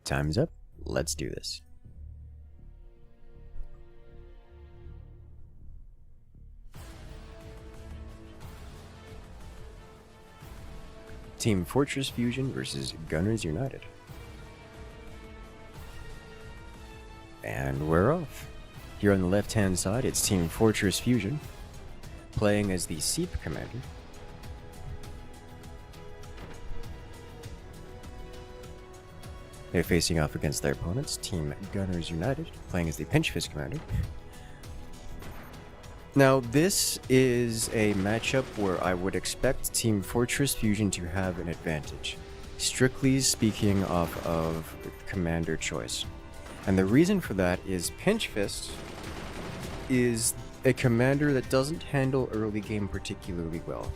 Time's up. Let's do this. Team Fortress Fusion versus Gunners United. And we're off. Here on the left-hand side, it's Team Fortress Fusion, playing as the Seep commander. They're facing off against their opponents, Team Gunners United, playing as the Pinch Fist commander. Now, this is a matchup where I would expect Team Fortress Fusion to have an advantage, strictly speaking off of commander choice. And the reason for that is Pinch Fist is a commander that doesn't handle early game particularly well.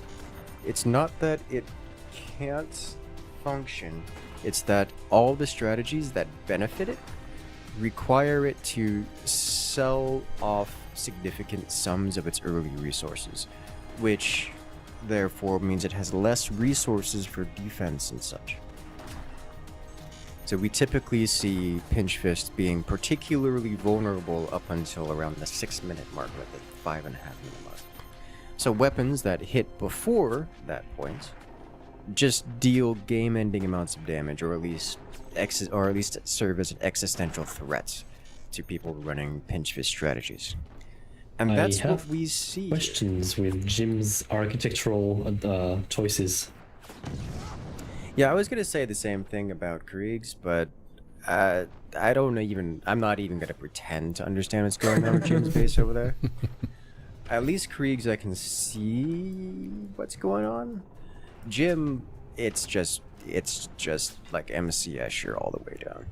It's not that it can't function, it's that all the strategies that benefit it require it to sell off significant sums of its early resources, which therefore means it has less resources for defense and such. So we typically see Pinch Fist being particularly vulnerable up until around the 6-minute mark, like the 5.5-minute mark. So weapons that hit before that point just deal game-ending amounts of damage, or at least serve as an existential threat to people running Pinch Fist strategies. And that's what we see. Questions with Jim's architectural choices. Yeah, I was gonna say the same thing about Kriegs, but I'm not even gonna pretend to understand what's going on with Jim's base over there. At least Kriegs, I can see what's going on. Jim, it's just like MC Escher all the way down.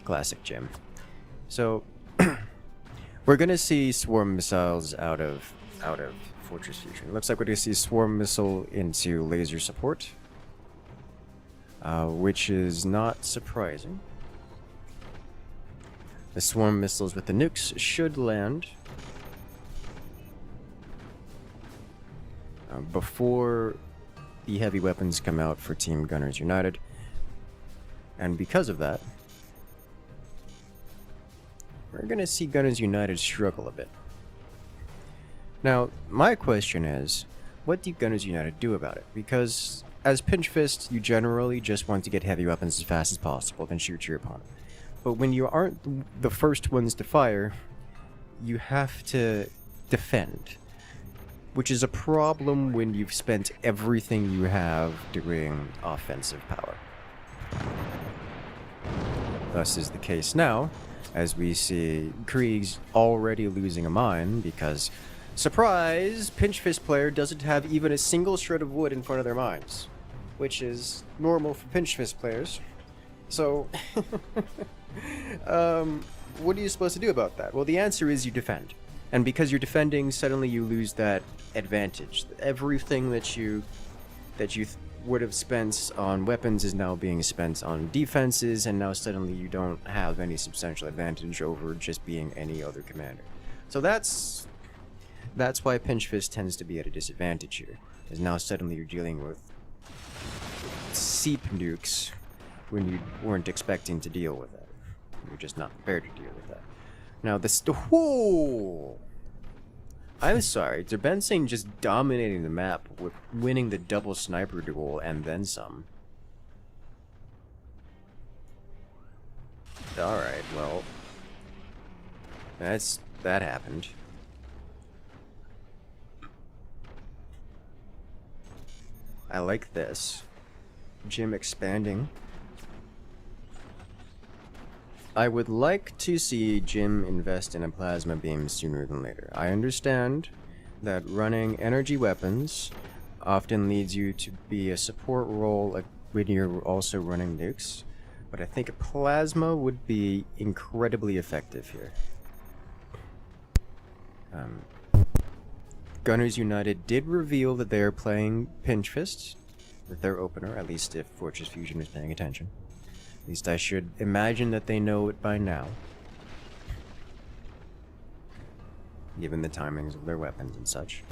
Classic Jim. So we're gonna see swarm missiles out of Fortress Fusion. It looks like we're going to see Swarm Missile into Laser Support, which is not surprising. The Swarm Missiles with the nukes should land before the heavy weapons come out for Team Gunners United, and because of that, we're going to see Gunners United struggle a bit. Now, my question is, what do Gunners United do about it? Because as Pinch Fist, you generally just want to get heavy weapons as fast as possible, then shoot your opponent. But when you aren't the first ones to fire, you have to defend, which is a problem when you've spent everything you have doing offensive power. Thus is the case now, as we see Kriegs already losing a mine because, surprise, Pinch Fist player doesn't have even a single shred of wood in front of their mines, which is normal for Pinch Fist players. So, what are you supposed to do about that? Well, the answer is you defend. And because you're defending, suddenly you lose that advantage. Everything that you would have spent on weapons is now being spent on defenses, and now suddenly you don't have any substantial advantage over just being any other commander. So that's why Pinch Fist tends to be at a disadvantage here, is now suddenly you're dealing with seep nukes when you weren't expecting to deal with that. You're just not prepared to deal with that. Now whoa! I'm sorry, Derbensing just dominating the map with winning the double sniper duel and then some. Alright, well, that happened. I like this. Jim expanding. I would like to see Jim invest in a plasma beam sooner than later. I understand that running energy weapons often leads you to be a support role when you're also running nukes, but I think a plasma would be incredibly effective here. Gunners United did reveal that they are playing Pinch Fist with their opener, at least if Fortress Fusion is paying attention. At least I should imagine that they know it by now, given the timings of their weapons and such.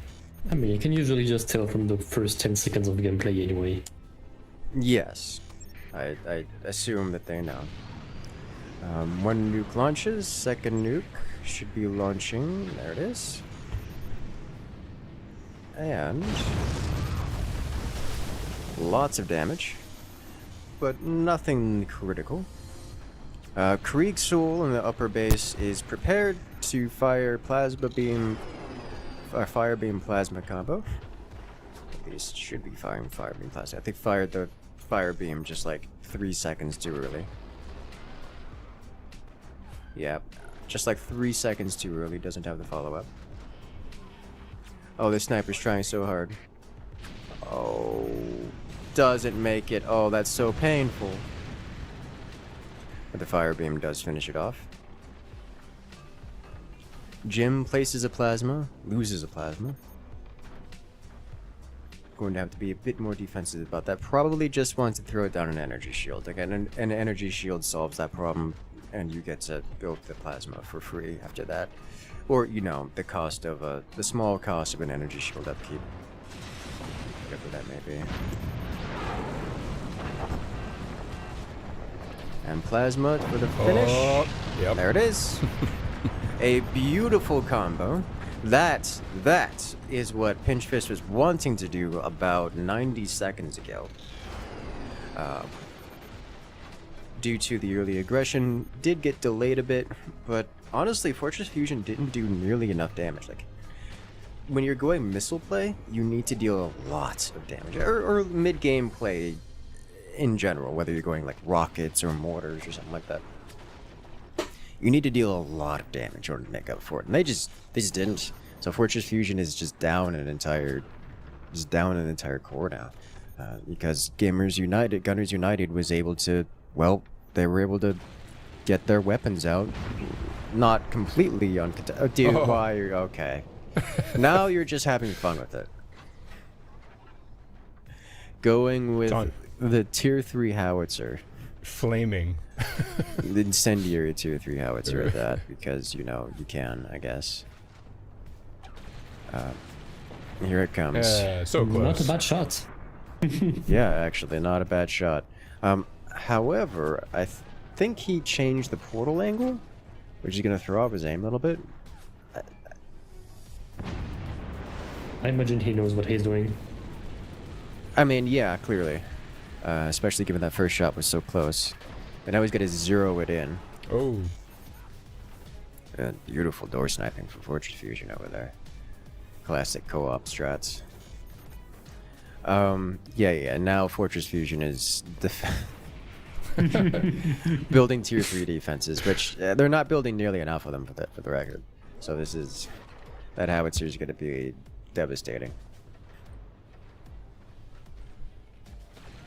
I mean, you can usually just tell from the first 10 seconds of gameplay anyway. Yes, I assume that they know. One nuke launches, second nuke should be launching. There it is. And lots of damage, but nothing critical. Krieg Soul in the upper base is prepared to fire plasma beam, fire beam plasma combo. These should be firing fire beam plasma. I think fired the fire beam just like 3 seconds too early. Yep, just like 3 seconds too early. Doesn't have the follow up. Oh, this sniper's trying so hard. Oh, doesn't make it. Oh, that's so painful. But the fire beam does finish it off. Jim places a plasma, loses a plasma. Going to have to be a bit more defensive about that. Probably just wants to throw down an energy shield. Again, an energy shield solves that problem, and you get to build the plasma for free after that. Or, you know, the cost of the small cost of an energy shield upkeep. Whatever that may be. And Plasma for the finish. Oh, yep. There it is. A beautiful combo. That is what Pinch Fist was wanting to do about 90 seconds ago. Due to the early aggression, did get delayed a bit, but honestly, Fortress Fusion didn't do nearly enough damage. Like, when you're going missile play, you need to deal a lot of damage, or mid-game play in general, whether you're going like rockets or mortars or something like that. You need to deal a lot of damage in order to make up for it, and they just didn't. So Fortress Fusion is just down an entire core now, because Gunners United was able to, well, they were able to get their weapons out, not completely uncontested. Oh, dude, why? Okay, now you're just having fun with it. Going with the tier 3 howitzer. Flaming. The incendiary tier 3 howitzer at that, because, you know, you can, I guess. Here it comes. So close. Not a bad shot. Yeah, actually, not a bad shot. However, I think he changed the portal angle, which is going to throw off his aim a little bit. I imagine he knows what he's doing. I mean, yeah, clearly. Especially given that first shot was so close. And now he's got to zero it in. Oh. Beautiful door sniping for Fortress Fusion over there. Classic co-op strats. Yeah, now Fortress Fusion is building tier 3 defenses, which they're not building nearly enough of them for the record. So that howitzer is going to be devastating.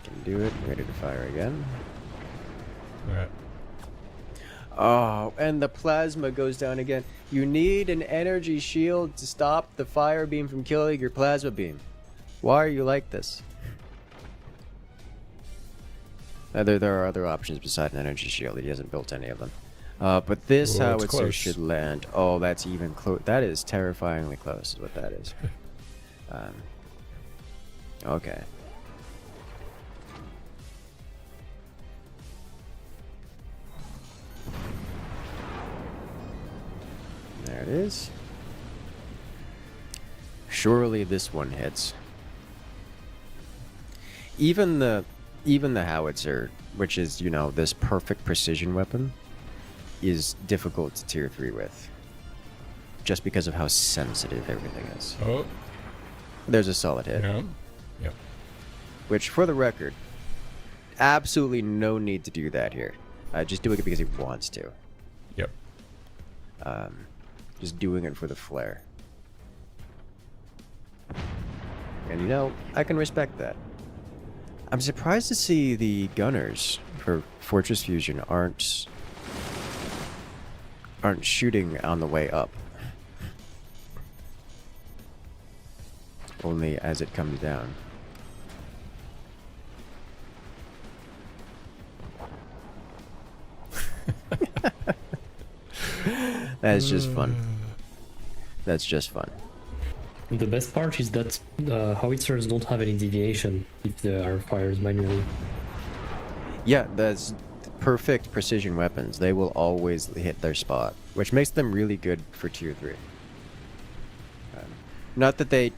Can do it. Ready to fire again. Alright. Oh, and the plasma goes down again. You need an energy shield to stop the fire beam from killing your plasma beam. Why are you like this? There are other options besides an energy shield. He hasn't built any of them. But this howitzer should land. Oh, that's even close. That is terrifyingly close, is what that is. Okay. There it is. Surely this one hits. Even the howitzer, which is, you know, this perfect precision weapon, is difficult to tier 3 with. Just because of how sensitive everything is. Oh. There's a solid hit. Yeah. Yep. Which, for the record, absolutely no need to do that here. Just doing it because he wants to. Yep. Just doing it for the flair. And you know, I can respect that. I'm surprised to see the gunners for Fortress Fusion aren't shooting on the way up. Only as it comes down. That's just fun. That's just fun. The best part is that howitzers don't have any deviation if they are fired manually. Yeah, that's perfect precision weapons. They will always hit their spot, which makes them really good for tier 3. Not that they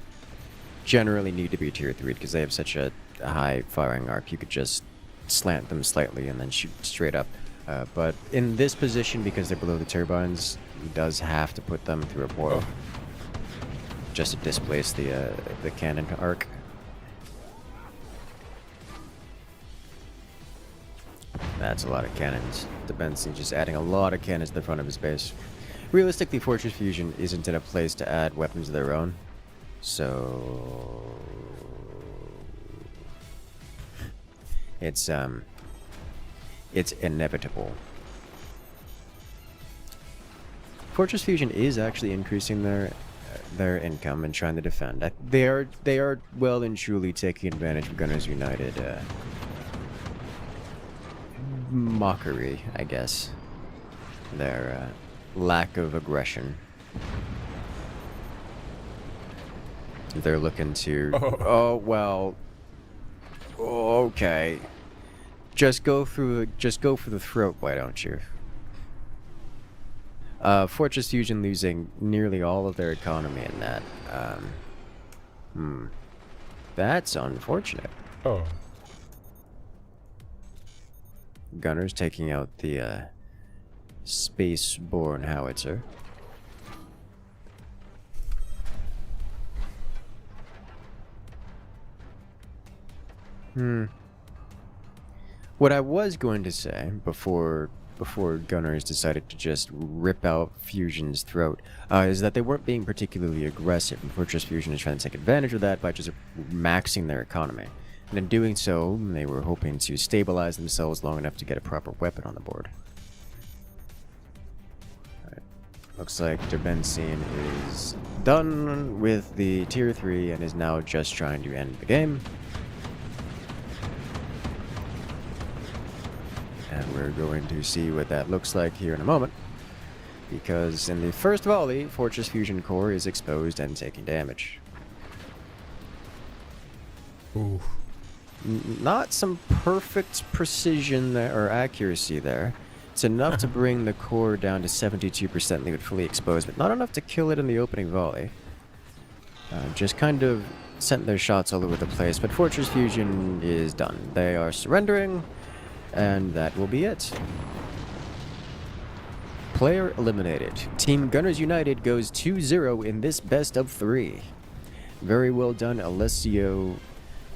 generally need to be tier 3 because they have such a high firing arc. You could just slant them slightly and then shoot straight up. But in this position, because they're below the turbines, he does have to put them through a portal. Just to displace the cannon arc. That's a lot of cannons. The Benson just adding a lot of cannons to the front of his base. Realistically, Fortress Fusion isn't in a place to add weapons of their own. So it's inevitable. Fortress Fusion is actually increasing their income and trying to defend. They are well and truly taking advantage of Gunners United mockery, I guess. Their lack of aggression. They're looking to... Oh, well... Okay. Just go for the throat, why don't you? Fortress Fusion losing nearly all of their economy in that. That's unfortunate. Oh. Gunners taking out the space-borne howitzer. What I was going to say before Gunners decided to just rip out Fusion's throat is that they weren't being particularly aggressive, and Fortress Fusion is trying to take advantage of that by just maxing their economy. And in doing so, they were hoping to stabilize themselves long enough to get a proper weapon on the board. Alright. Looks like Derbenzine is done with the tier 3 and is now just trying to end the game. And we're going to see what that looks like here in a moment. Because in the first volley, Fortress Fusion Core is exposed and taking damage. Ooh. Not some perfect precision there, or accuracy there. It's enough to bring the core down to 72%, leave it fully exposed, but not enough to kill it in the opening volley. Just kind of sent their shots all over the place, but Fortress Fusion is done. They are surrendering. And that will be it. Player eliminated. Team Gunners United goes 2-0 in this best of 3. Very well done, Alessio.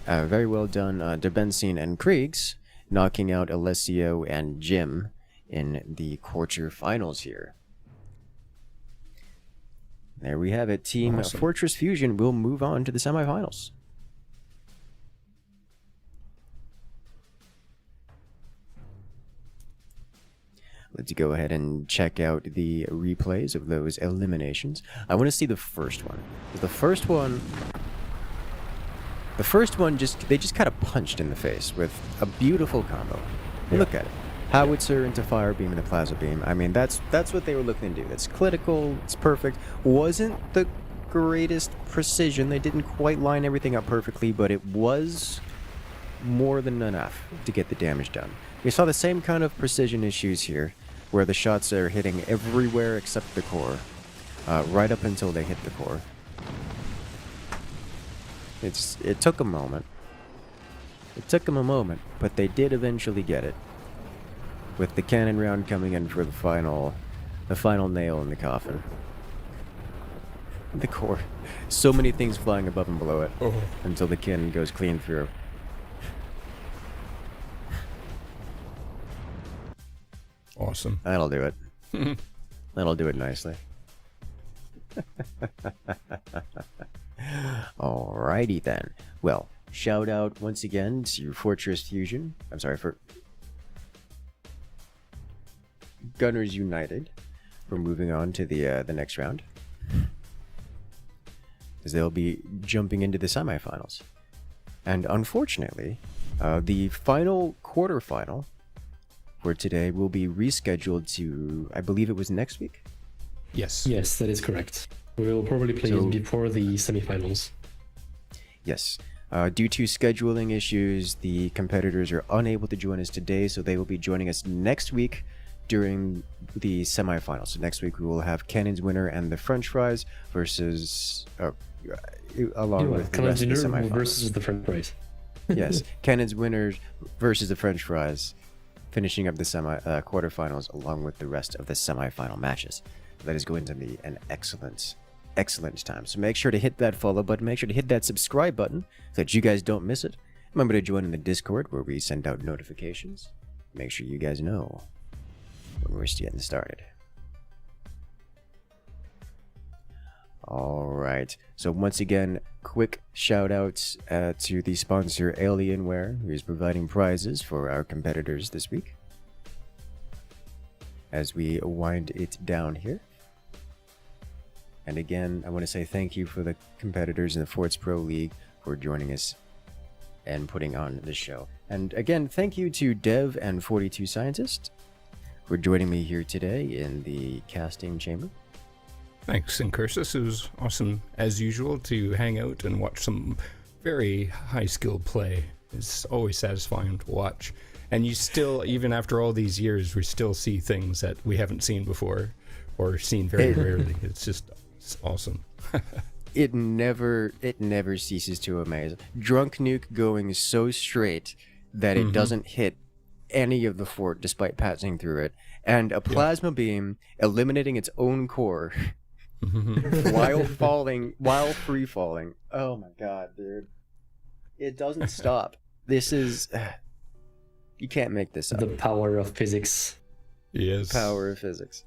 Very well done, Derbenzine and Kriegs, knocking out Alessio and Jim in the quarterfinals here. There we have it. Team Awesome. Fortress Fusion will move on to the semifinals. Let's go ahead and check out the replays of those eliminations. I want to see the first one. The first one they just kind of punched in the face with a beautiful combo. Yeah. Look at it. Howitzer into fire beam into plasma beam. I mean, that's what they were looking to do. It's clinical, it's perfect. Wasn't the greatest precision. They didn't quite line everything up perfectly, but it was more than enough to get the damage done. We saw the same kind of precision issues here, where the shots are hitting everywhere except the core, right up until they hit the core. It took a moment. It took them a moment, but they did eventually get it, with the cannon round coming in for the final nail in the coffin. The core. So many things flying above and below it, until the cannon goes clean through. Awesome. That'll do it. That'll do it nicely. Alrighty then. Well, shout out once again to Fortress Fusion. I'm sorry, for Gunners United for moving on to the next round, as they'll be jumping into the semifinals. And unfortunately, the final quarterfinal for today will be rescheduled to, I believe it was next week? Yes. Yes, that is correct. We'll probably play it before the semifinals. Yes. Due to scheduling issues, the competitors are unable to join us today, so they will be joining us next week during the semifinals. So next week we will have Cannon's winner and the French fries versus, along with the rest of the semifinals. Versus the French fries. Yes, Cannon's winners versus the French fries, finishing up the quarterfinals along with the rest of the semifinal matches. That is going to be an excellent time. So make sure to hit that follow button. Make sure to hit that subscribe button so that you guys don't miss it. Remember to join in the Discord where we send out notifications. Make sure you guys know when we're getting started. Alright, so once again, quick shout outs to the sponsor Alienware, who is providing prizes for our competitors this week, as we wind it down here. And again, I want to say thank you for the competitors in the Forts Pro League for joining us and putting on this show. And again, thank you to Dev and 42 Scientist for joining me here today in the casting chamber. Thanks, Incursus. It was awesome, as usual, to hang out and watch some very high-skilled play. It's always satisfying to watch. And you still, even after all these years, we still see things that we haven't seen before, or seen very rarely. It's awesome. It never ceases to amaze. Drunk Nuke going so straight that it doesn't hit any of the fort despite passing through it, and a plasma beam eliminating its own core while free falling. Oh my god, dude. It doesn't stop. This is you can't make this up. The power of physics. Yes. Power of physics.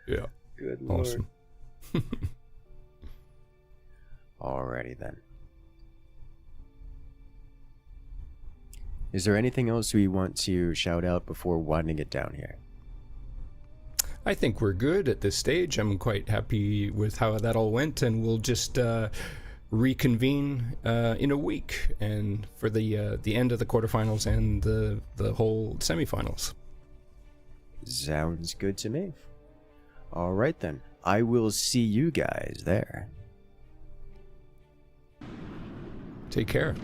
Yeah. Good lord. Awesome. Alrighty then. Is there anything else we want to shout out before winding it down here? I think we're good at this stage. I'm quite happy with how that all went, and we'll just reconvene in a week and for the end of the quarterfinals and the whole semifinals. Sounds good to me. Alright then. I will see you guys there. Take care.